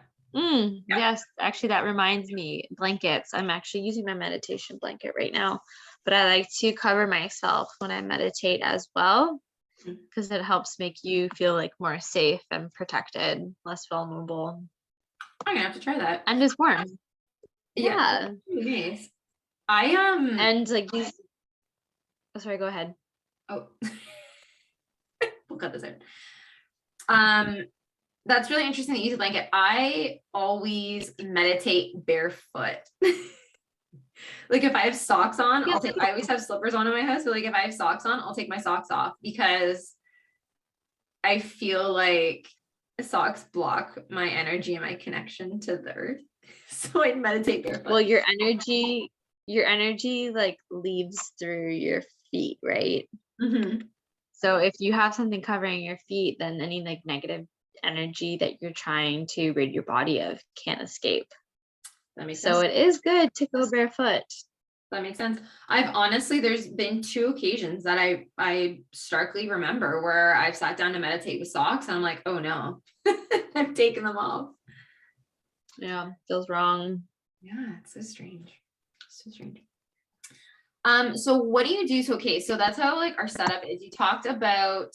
Speaker 3: Yes, actually that reminds me, blankets. I'm actually using my meditation blanket right now, but I like to cover myself when I meditate as well because it helps make you feel like more safe and protected, less vulnerable.
Speaker 2: I'm gonna have to try that.
Speaker 3: And it's warm.
Speaker 2: Yeah. Nice.
Speaker 3: And like these. Oh, sorry, go ahead.
Speaker 2: Oh, we'll cut this out. That's really interesting that you use a blanket. I always meditate barefoot. Like if I have socks on, I always have slippers on in my house. So like if I have socks on, I'll take my socks off because I feel like socks block my energy and my connection to the earth. So I meditate barefoot.
Speaker 3: Well, your energy like leaves through your feet, right? So if you have something covering your feet, then any like negative energy that you're trying to rid your body of can't escape.
Speaker 2: That makes sense.
Speaker 3: So it is good to go barefoot.
Speaker 2: That makes sense. I've honestly, there's been 2 occasions that I starkly remember where I've sat down to meditate with socks and I'm like, oh no, I've taken them off.
Speaker 3: Yeah, feels wrong.
Speaker 2: Yeah, it's so strange. So strange. So what do you do? So okay, so that's how like our setup is. You talked about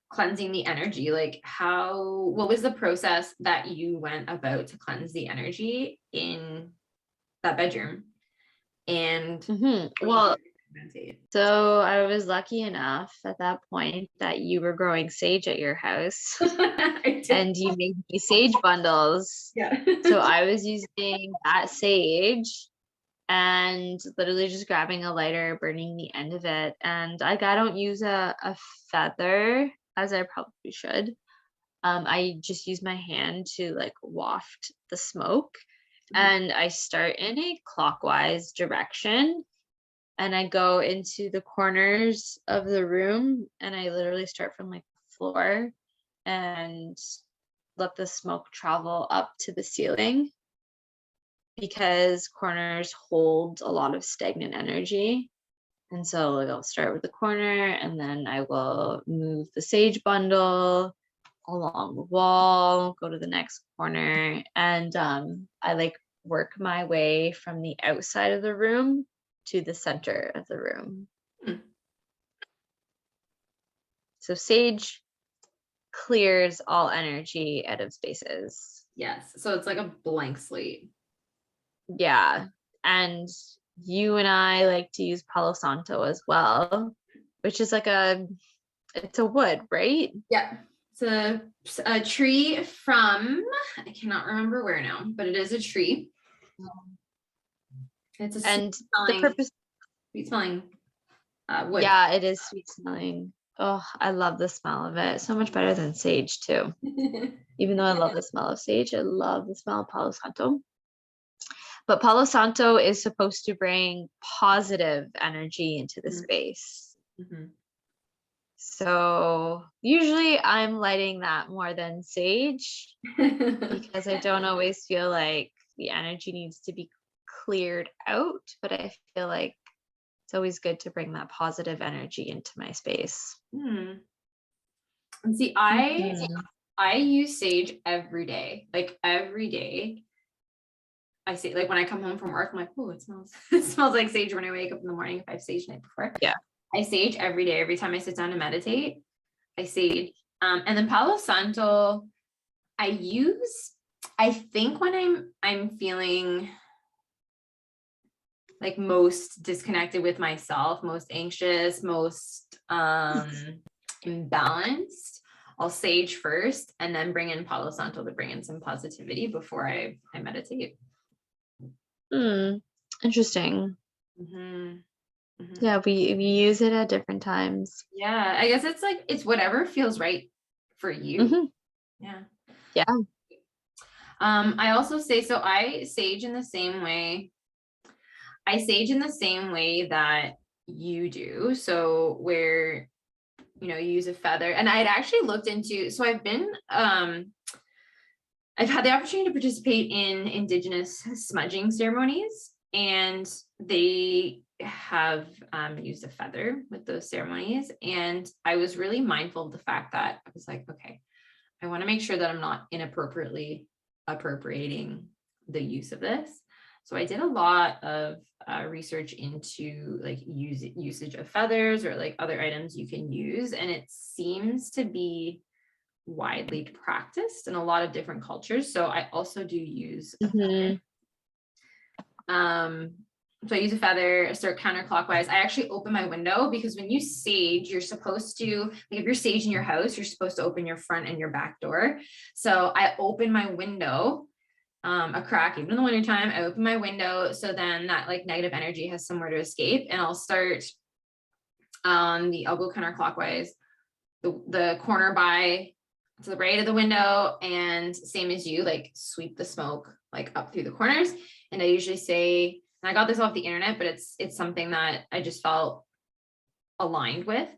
Speaker 2: cleansing the energy. Like what was the process that you went about to cleanse the energy in that bedroom? And
Speaker 3: well, so I was lucky enough at that point that you were growing sage at your house and you made me sage bundles.
Speaker 2: Yeah.
Speaker 3: So I was using that sage and literally just grabbing a lighter, burning the end of it. And I don't use a feather as I probably should. I just use my hand to like waft the smoke. And I start in a clockwise direction and I go into the corners of the room and I literally start from like the floor and let the smoke travel up to the ceiling. because corners hold a lot of stagnant energy. And so like I'll start with the corner, and then I will move the sage bundle along the wall, go to the next corner, and I like work my way from the outside of the room to the center of the room. So sage clears all energy out of spaces.
Speaker 2: Yes. So it's like a blank slate.
Speaker 3: Yeah. And you and I like to use Palo Santo as well, which is like it's a wood, right?
Speaker 2: Yeah. It's a tree from, I cannot remember where now, but it is a tree. It's a
Speaker 3: And
Speaker 2: sweet smelling wood.
Speaker 3: Yeah, it is sweet smelling. Oh, I love the smell of it. So much better than sage too. Even though I love the smell of sage, I love the smell of Palo Santo. But Palo Santo is supposed to bring positive energy into the space. So usually I'm lighting that more than sage because I don't always feel like the energy needs to be cleared out, but I feel like it's always good to bring that positive energy into my space.
Speaker 2: And see, I use sage every day. Like every day. I say, like when I come home from work, I'm like, oh, it smells like sage when I wake up in the morning if I've saged the night before.
Speaker 3: Yeah.
Speaker 2: I sage every day. Every time I sit down to meditate, I sage. And then Palo Santo, I think when I'm feeling like most disconnected with myself, most anxious, most imbalanced, I'll sage first and then bring in Palo Santo to bring in some positivity before I meditate.
Speaker 3: Interesting. Yeah, we use it at different times.
Speaker 2: Yeah, I guess it's whatever feels right for you. Yeah. I also say, so I sage in the same way. I sage in the same way that you do. So where, you use a feather, and I had actually looked into, so I've had the opportunity to participate in Indigenous smudging ceremonies, and they have used a feather with those ceremonies. And I was really mindful of the fact that I was like, okay, I want to make sure that I'm not inappropriately appropriating the use of this. So I did a lot of research into like usage of feathers or like other items you can use, and it seems to be widely practiced in a lot of different cultures. So I also do use a feather. So I use a feather, I start counterclockwise. I actually open my window because when you sage, you're supposed to, like if you're saging your house, you're supposed to open your front and your back door. So I open my window, a crack, even in the wintertime, I open my window. So then that like negative energy has somewhere to escape, and I'll start on the elbow counterclockwise, the corner by to the right of the window, and same as you, like sweep the smoke like up through the corners. And I usually say, and I got this off the internet, but it's something that I just felt aligned with.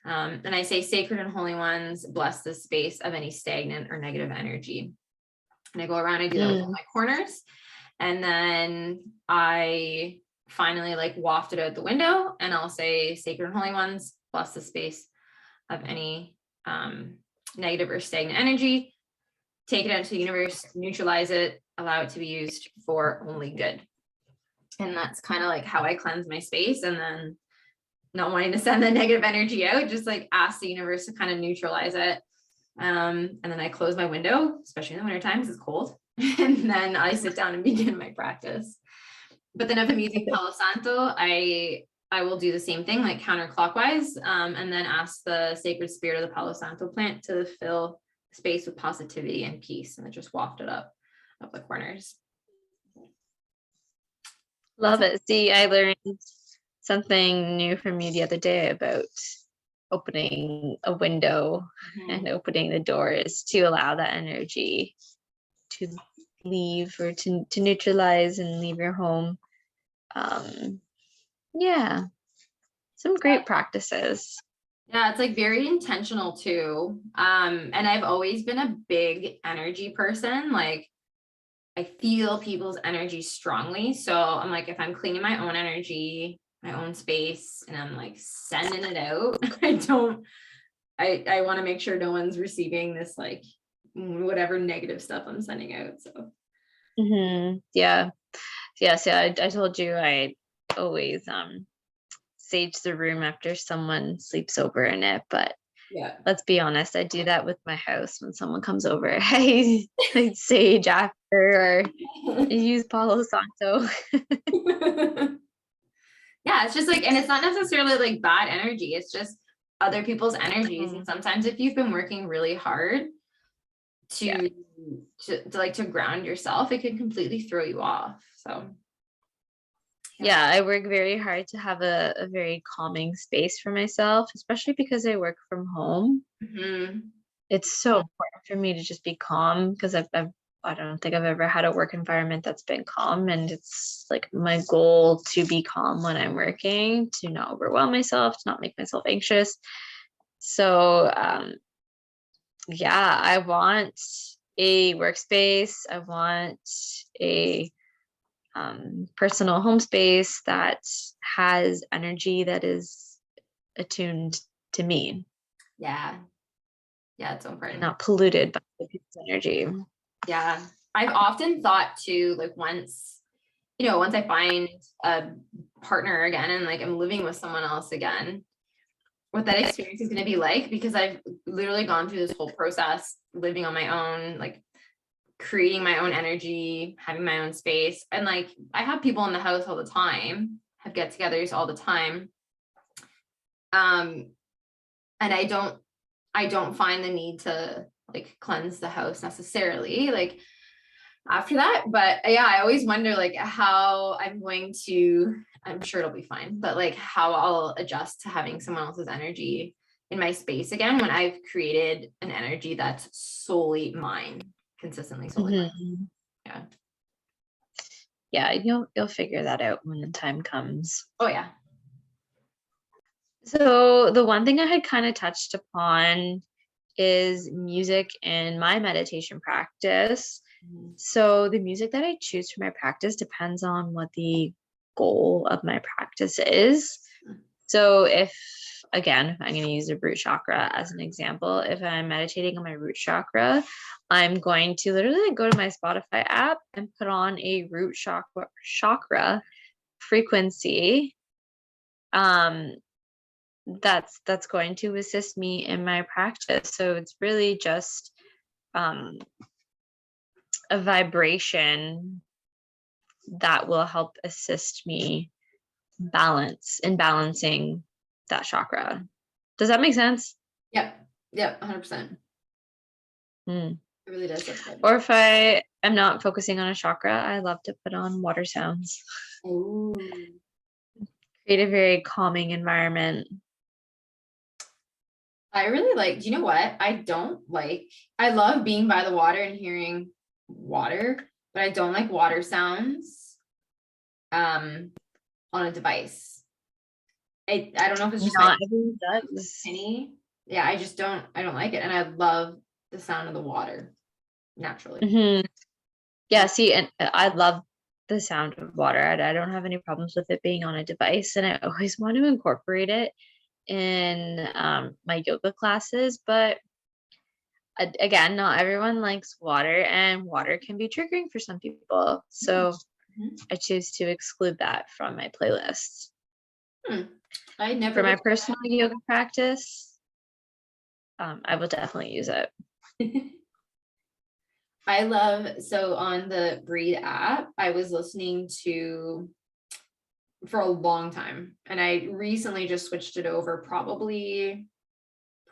Speaker 2: And I say, sacred and holy ones, bless the space of any stagnant or negative energy. And I go around, I do that with all my corners. And then I finally like waft it out the window, and I'll say, sacred and holy ones, bless the space of any negative or stagnant energy, take it out into the universe, neutralize it, allow it to be used for only good. And that's kind of like how I cleanse my space. And then not wanting to send the negative energy out, just like ask the universe to kind of neutralize it. And then I close my window, especially in the winter times, it's cold. And then I sit down and begin my practice. But then if I'm using Palo Santo, I will do the same thing, like counterclockwise, and then ask the sacred spirit of the Palo Santo plant to fill space with positivity and peace, and then just waft it up the corners.
Speaker 3: Love it. See, I learned something new from you the other day about opening a window and opening the doors to allow that energy to leave or to neutralize and leave your home. Yeah, some great practices.
Speaker 2: Yeah, it's like very intentional too. And I've always been a big energy person. Like I feel people's energy strongly. So I'm like, if I'm cleaning my own energy, my own space, and I'm like sending it out, I want to make sure no one's receiving this like whatever negative stuff I'm sending out. So
Speaker 3: Yeah. Yes, yeah. I told you I always sage the room after someone sleeps over in it, but
Speaker 2: yeah.
Speaker 3: let's be honest, I do that with my house when someone comes over. I sage after, or I use Palo Santo.
Speaker 2: Yeah, it's just like, and it's not necessarily like bad energy, it's just other people's energies. And sometimes if you've been working really hard to ground yourself, it can completely throw you off. So
Speaker 3: yeah, I work very hard to have a very calming space for myself, especially because I work from home. It's so important for me to just be calm, because I don't think I've ever had a work environment that's been calm, and it's like my goal to be calm when I'm working, to not overwhelm myself, to not make myself anxious. So yeah, I want a workspace. I want a personal home space that has energy that is attuned to me.
Speaker 2: yeah, it's so important.
Speaker 3: Not polluted by the people's energy.
Speaker 2: Yeah, I've often thought too, like once I find a partner again and like I'm living with someone else again, what that experience is going to be like, because I've literally gone through this whole process living on my own, like creating my own energy, having my own space. And like I have people in the house all the time, have get-togethers all the time. And I don't find the need to like cleanse the house necessarily like after that. But yeah, I always wonder like how I'm sure it'll be fine, but like how I'll adjust to having someone else's energy in my space again when I've created an energy that's solely mine, consistently solely mine.
Speaker 3: Yeah, you'll figure that out when the time comes.
Speaker 2: Oh yeah.
Speaker 3: So the one thing I had kind of touched upon is music in my meditation practice. So the music that I choose for my practice depends on what the goal of my practice is. So if I'm going to use the root chakra as an example, if I'm meditating on my root chakra, I'm going to literally go to my Spotify app and put on a root chakra frequency. That's going to assist me in my practice. So it's really just a vibration that will help assist me balancing that chakra. Does that make sense?
Speaker 2: Yep 100%. It really does.
Speaker 3: Or if I am not focusing on a chakra, I love to put on water sounds.
Speaker 2: Ooh.
Speaker 3: Create a very calming environment.
Speaker 2: I really like, do you know what? I love being by the water and hearing water, but I don't like water sounds on a device. I don't know if it's just
Speaker 3: not everyone does.
Speaker 2: Yeah, I don't like it. And I love the sound of the water naturally.
Speaker 3: Yeah, see, and I love the sound of water. I don't have any problems with it being on a device, and I always want to incorporate it in my yoga classes. But again, not everyone likes water, and water can be triggering for some people. So I choose to exclude that from my playlists. For my personal yoga practice, I will definitely use it.
Speaker 2: So on the Breathe app, I was listening to for a long time, and I recently just switched it over, probably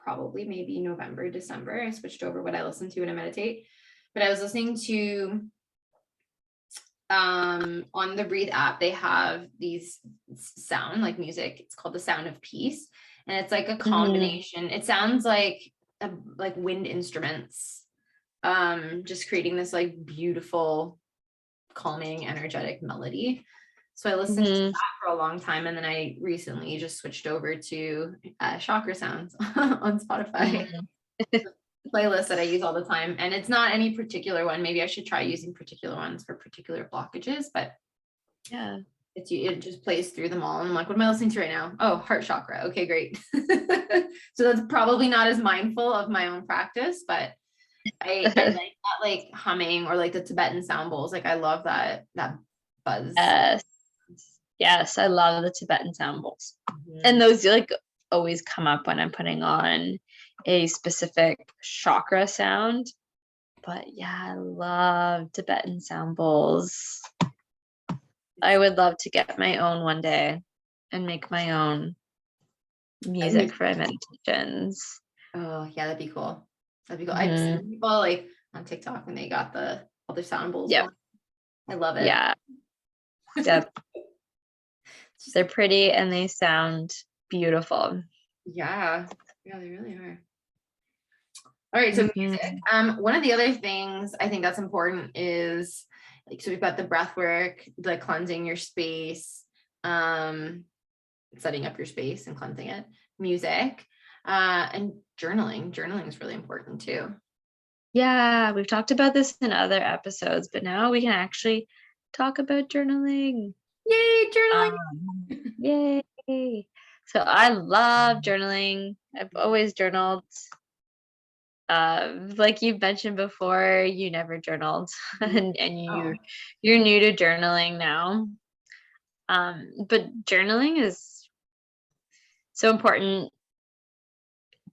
Speaker 2: maybe November, December. I switched over what I listen to when I meditate, but I was listening to on the Breathe app, they have these sound like music. It's called the Sound of Peace, and it's like a combination. It sounds like wind instruments, just creating this like beautiful, calming, energetic melody. So I listened to that for a long time, and then I recently just switched over to chakra sounds on Spotify. playlist that I use all the time, and it's not any particular one. Maybe I should try using particular ones for particular blockages, but
Speaker 3: Yeah.
Speaker 2: it just plays through them all. And I'm like, what am I listening to right now? Oh, heart chakra. Okay, great. So that's probably not as mindful of my own practice, but I like that, like humming or like the Tibetan sound bowls. Like I love that buzz.
Speaker 3: Yes. Yes, I love the Tibetan sound bowls.
Speaker 2: Mhm.
Speaker 3: And those like always come up when I'm putting on a specific chakra sound. But yeah, I love Tibetan sound bowls. I would love to get my own one day and make my own music for meditations.
Speaker 2: Oh yeah, that'd be cool. That'd be cool. I've seen people like on TikTok when they got all the sound bowls.
Speaker 3: Yep.
Speaker 2: I love it.
Speaker 3: Yeah. Yep. They're pretty and they sound beautiful.
Speaker 2: Yeah, they really are. All right, so music. One of the other things I think that's important is like, so we've got the breath work, the cleansing your space, setting up your space and cleansing it, music, and journaling. Journaling is really important too.
Speaker 3: Yeah, we've talked about this in other episodes, but now we can actually talk about journaling.
Speaker 2: Yay, journaling.
Speaker 3: Yay. So I love journaling. I've always journaled. Like you've mentioned before, you never journaled and you're new to journaling now. But journaling is so important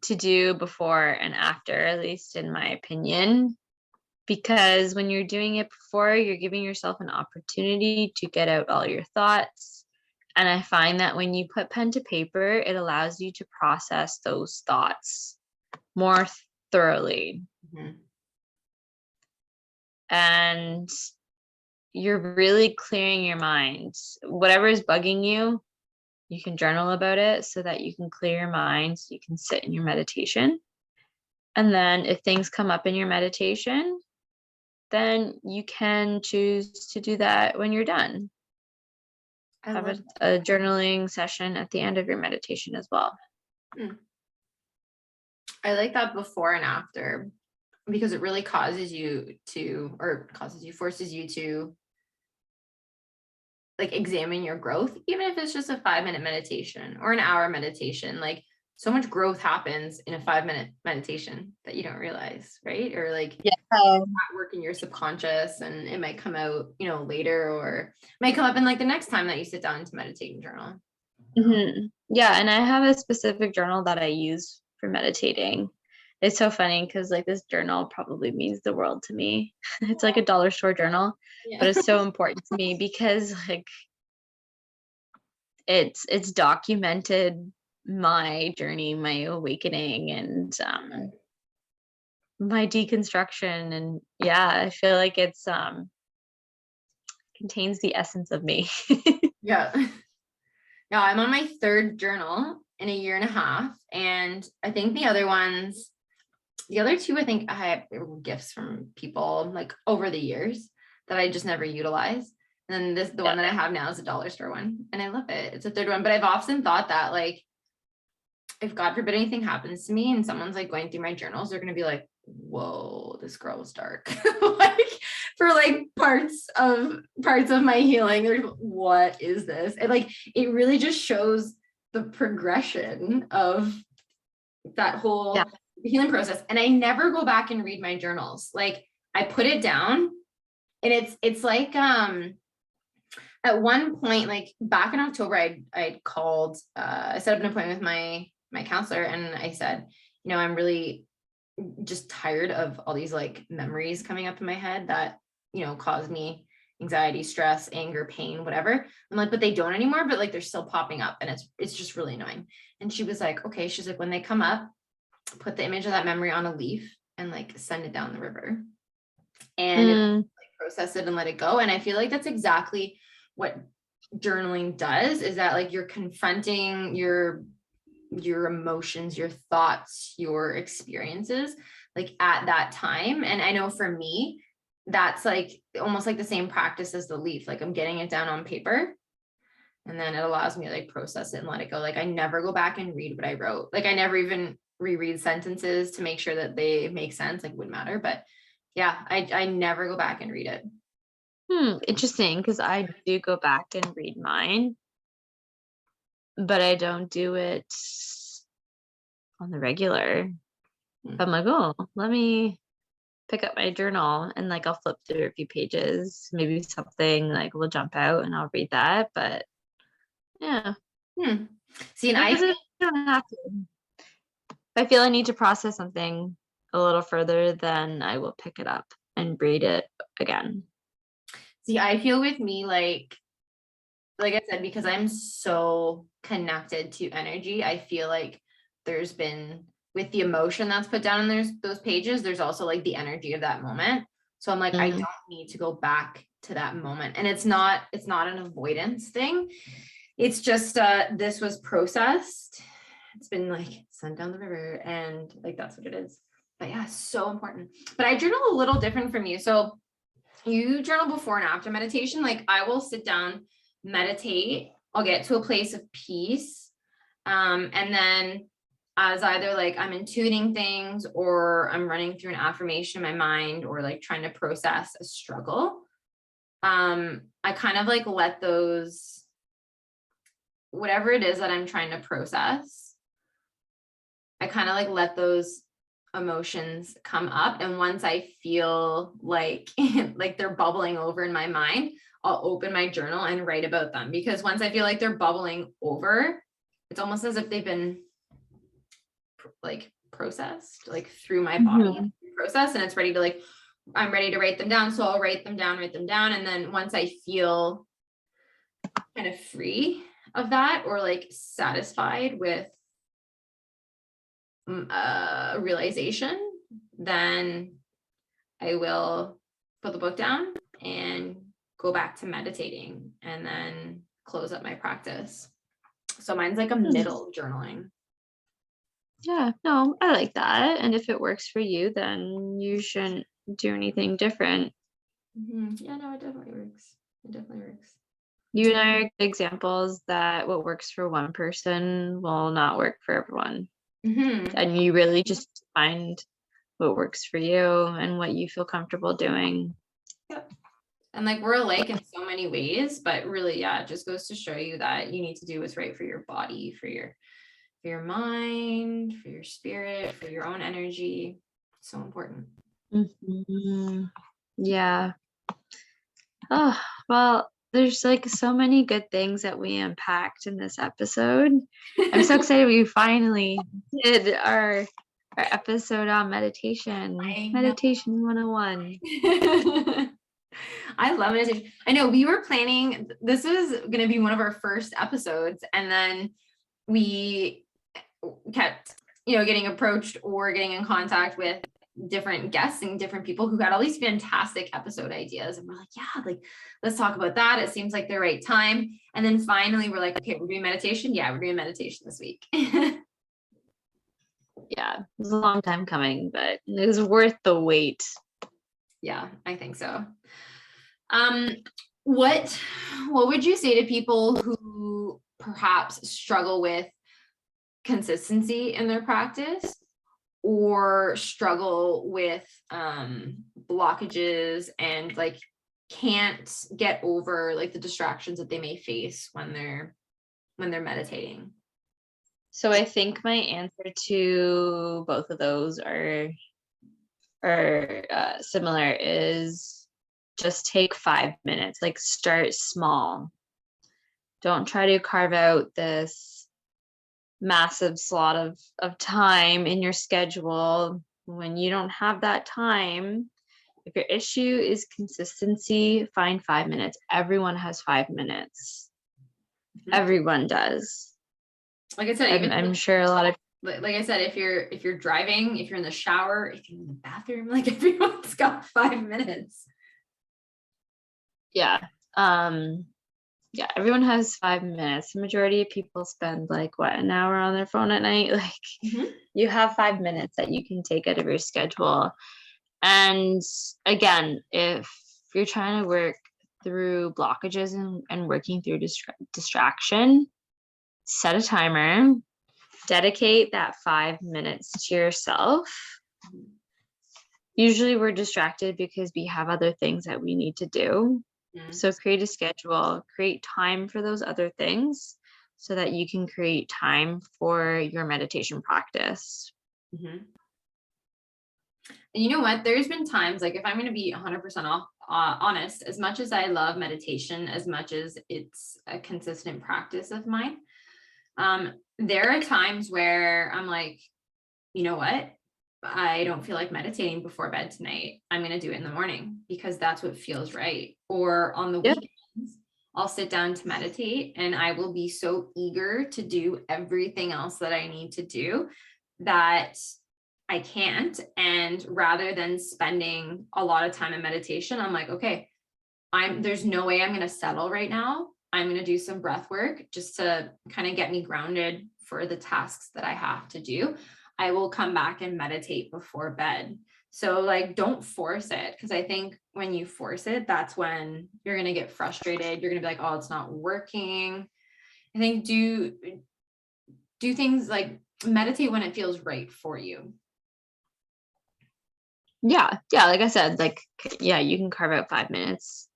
Speaker 3: to do before and after, at least in my opinion, because when you're doing it before, you're giving yourself an opportunity to get out all your thoughts. And I find that when you put pen to paper, it allows you to process those thoughts more thoroughly.
Speaker 2: Mm-hmm.
Speaker 3: And you're really clearing your mind. Whatever is bugging you, you can journal about it so that you can clear your mind, so you can sit in your meditation. And then if things come up in your meditation, then you can choose to do that when you're done. Have a journaling session at the end of your meditation as well.
Speaker 2: I like that before and after, because it really forces you to like examine your growth, even if it's just a 5-minute meditation or an hour meditation. Like so much growth happens in a 5-minute meditation that you don't realize, right? Or like at work in your subconscious, and it might come out, later, or it might come up in like the next time that you sit down to meditate and journal.
Speaker 3: Yeah, and I have a specific journal that I use for meditating. It's so funny because like this journal probably means the world to me. It's like a dollar store journal, but it's so important to me because like it's documented my journey, my awakening, and my deconstruction. And yeah, I feel like it's contains the essence of me.
Speaker 2: Yeah. Now I'm on my 3rd journal in a year and a half, and I think the other 2 I think I were gifts from people like over the years that I just never utilized. And then the one that I have now is a dollar store one, and I love it. It's a 3rd one, but I've often thought that like, if God forbid anything happens to me and someone's like going through my journals, they're going to be like, whoa, this girl was dark. Like for like parts of my healing, they're like, what is this? And like, it really just shows the progression of that whole healing process. And I never go back and read my journals. Like I put it down, and it's like, at one point, like back in October, I called, I set up an appointment with my counselor, and I said, I'm really just tired of all these like memories coming up in my head that, cause me anxiety, stress, anger, pain, whatever. I'm like, but they don't anymore, but like they're still popping up, and it's just really annoying. And she was like, okay. She's like, when they come up, put the image of that memory on a leaf and like send it down the river, and like process it and let it go. And I feel like that's exactly what journaling does, is that like you're confronting your emotions, your thoughts, your experiences like at that time. And I know for me, that's like almost like the same practice as the leaf. Like I'm getting it down on paper, And then it allows me to like process it and let it go. Like I never go back and read what I wrote. Like I never even reread sentences to make sure that they make sense. Like it wouldn't matter. But yeah, I never go back and read it.
Speaker 3: Interesting, because I do go back and read mine, but I don't do it on the regular. I'm like, oh, let me pick up my journal, and like I'll flip through a few pages, maybe something like will jump out and I'll read that. But yeah.
Speaker 2: See, and
Speaker 3: I don't have to. If I feel I need to process something a little further, then I will pick it up and read it again.
Speaker 2: See, I feel with me, like I said, because I'm so connected to energy, I feel like there's been, with the emotion that's put down in those pages, there's also like the energy of that moment. So I'm like, I don't need to go back to that moment. And it's not an avoidance thing. It's just this was processed. It's been like sent down the river, and like that's what it is. But yeah, so important. But I journal a little different from you. So you journal before and after meditation. Like I will sit down, meditate, I'll get to a place of peace. And then as either like I'm intuiting things or I'm running through an affirmation in my mind or like trying to process a struggle. I kind of like let those, whatever it is that I'm trying to process, I kind of like let those emotions come up. And once I feel like like they're bubbling over in my mind, I'll open my journal and write about them. Because once I feel like they're bubbling over, it's almost as if they've been like processed like through my body process, and it's ready to like, I'm ready to write them down. So I'll write them down. And then once I feel kind of free of that, or like satisfied with realization, then I will put the book down and go back to meditating and then close up my practice. So mine's like a middle journaling.
Speaker 3: Yeah, no, I like that. And if it works for you, then you shouldn't do anything different.
Speaker 2: Yeah, no, it definitely works.
Speaker 3: You and I are examples that what works for one person will not work for everyone. And you really just find what works for you and what you feel comfortable doing.
Speaker 2: Yep. And like we're alike in so many ways, but really, yeah, it just goes to show you that you need to do what's right for your body, for your mind, for your spirit, for your own energy. It's so important.
Speaker 3: Yeah. Oh, well, there's like so many good things that we unpacked in this episode. I'm so excited we finally did our episode on meditation. Meditation 101.
Speaker 2: I love meditation. I know we were planning, this was going to be one of our first episodes, and then we kept, getting approached or getting in contact with different guests and different people who got all these fantastic episode ideas. And we're like, yeah, like, let's talk about that. It seems like the right time. And then finally we're like, okay, we're doing meditation. Yeah, we're doing meditation this week.
Speaker 3: Yeah, it was a long time coming, but it was worth the wait.
Speaker 2: Yeah, I think so. What would you say to people who perhaps struggle with consistency in their practice, or struggle with blockages and like can't get over like the distractions that they may face when they're meditating?
Speaker 3: So I think my answer to both of those are similar, is just take 5 minutes, like start small. Don't try to carve out this massive slot of time in your schedule when you don't have that time. If your issue is consistency, find 5 minutes. Everyone has 5 minutes. Everyone does.
Speaker 2: Like I said,
Speaker 3: I'm sure a lot of,
Speaker 2: like I said, if you're driving, if you're in the shower, if you're in the bathroom, like everyone's got 5 minutes.
Speaker 3: Yeah. Yeah, everyone has 5 minutes. The majority of people spend like an hour on their phone at night. Like you have 5 minutes that you can take out of your schedule. And again, if you're trying to work through blockages and working through distraction, set a timer, dedicate that 5 minutes to yourself. Usually we're distracted because we have other things that we need to do. So create a schedule, create time for those other things so that you can create time for your meditation practice.
Speaker 2: And you know what? There's been times, like, if I'm going to be 100% honest, as much as I love meditation, as much as it's a consistent practice of mine, there are times where I'm like, you know what? I don't feel like meditating before bed tonight. I'm going to do it in the morning because that's what feels right. Or on the weekends, I'll sit down to meditate and I will be so eager to do everything else that I need to do that I can't. And rather than spending a lot of time in meditation, I'm like, okay, there's no way I'm going to settle right now. I'm going to do some breath work just to kind of get me grounded for the tasks that I have to do. I will come back and meditate before bed. So like, don't force it. Because I think when you force it, that's when you're going to get frustrated. You're going to be like, oh, it's not working. I think do things like meditate when it feels right for you.
Speaker 3: Yeah. Like I said, like, yeah, you can carve out 5 minutes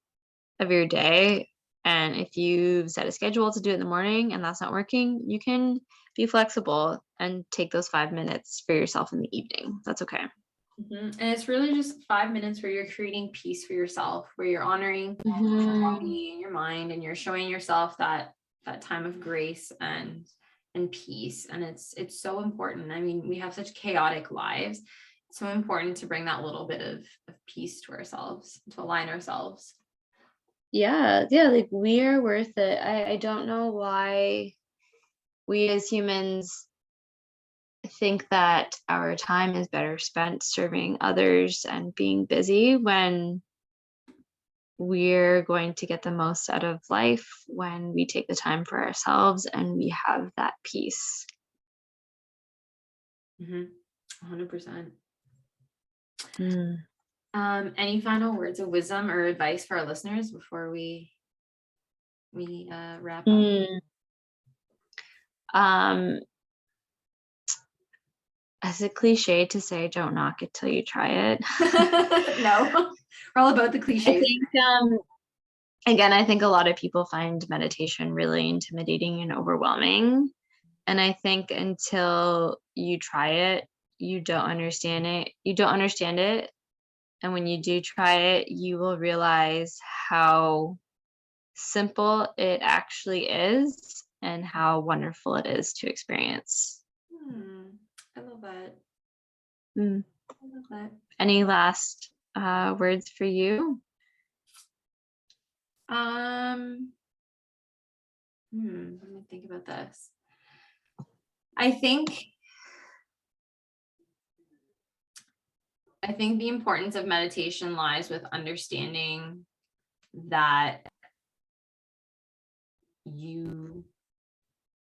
Speaker 3: of your day. And if you set a schedule to do it in the morning and that's not working, you can be flexible and take those 5 minutes for yourself in the evening. That's okay.
Speaker 2: And it's really just 5 minutes where you're creating peace for yourself, where you're honoring your body and your mind, and you're showing yourself that time of grace and peace. And it's so important. I mean, we have such chaotic lives. It's so important to bring that little bit of peace to ourselves, to align ourselves.
Speaker 3: Yeah, like we are worth it. I don't know why we as humans think that our time is better spent serving others and being busy when we're going to get the most out of life when we take the time for ourselves and we have that peace.
Speaker 2: 100%. Any final words of wisdom or advice for our listeners before we wrap up?
Speaker 3: As a cliche to say, don't knock it till you try it.
Speaker 2: No, we're all about the cliches.
Speaker 3: I think, again, I think a lot of people find meditation really intimidating and overwhelming. And I think until you try it, you don't understand it. And when you do try it, you will realize how simple it actually is and how wonderful it is to experience.
Speaker 2: I love that.
Speaker 3: I love that. Any last words for you?
Speaker 2: Let me think about this. I think the importance of meditation lies with understanding that you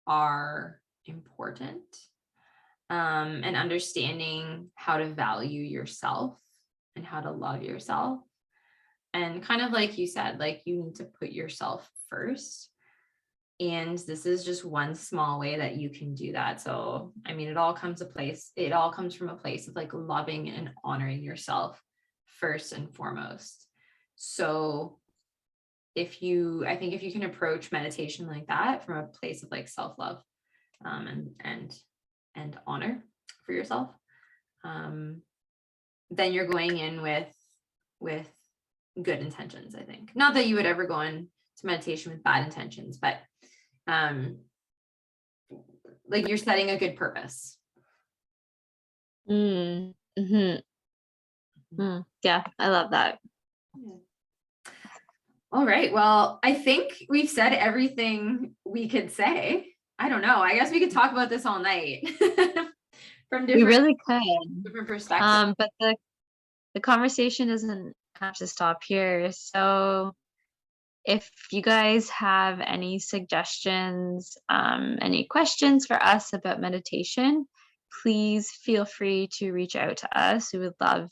Speaker 2: are important, and understanding how to value yourself and how to love yourself. And kind of like you said, like, you need to put yourself first. And this is just one small way that you can do that. So, I mean, it all comes from a place of like loving and honoring yourself first and foremost. So I think if you can approach meditation like that from a place of like self-love, and honor for yourself, then you're going in with good intentions. I think not that you would ever go into meditation with bad intentions, but like you're setting a good purpose.
Speaker 3: Yeah, I love that.
Speaker 2: All right, well, I think we've said everything we could say. I don't know, I guess we could talk about this all night. From different,
Speaker 3: we really could.
Speaker 2: Different perspectives.
Speaker 3: But the conversation doesn't have to stop here. So if you guys have any suggestions, any questions for us about meditation, please feel free to reach out to us. We would love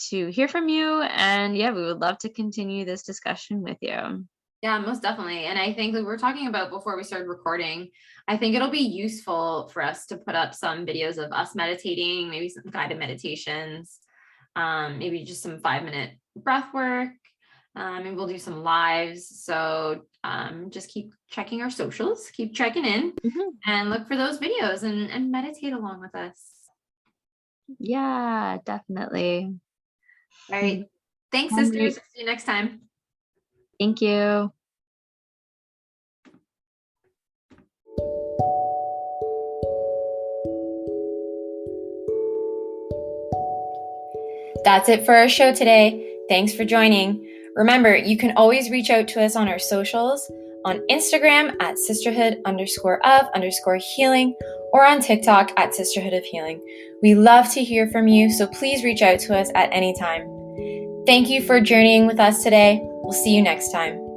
Speaker 3: to hear from you. And yeah, we would love to continue this discussion with you.
Speaker 2: Yeah, most definitely. And I think that we were talking about before we started recording, I think it'll be useful for us to put up some videos of us meditating, maybe some guided meditations, maybe just some 5-minute breath work. And we'll do some lives. So just keep checking our socials, keep checking in, and look for those videos and meditate along with us.
Speaker 3: Yeah, definitely.
Speaker 2: All right. Thanks, sisters. See you next time.
Speaker 3: Thank you.
Speaker 1: That's it for our show today. Thanks for joining. Remember, you can always reach out to us on our socials, on Instagram at sisterhood_of_healing, or on TikTok at Sisterhood of Healing. We love to hear from you, so please reach out to us at any time. Thank you for journeying with us today. We'll see you next time.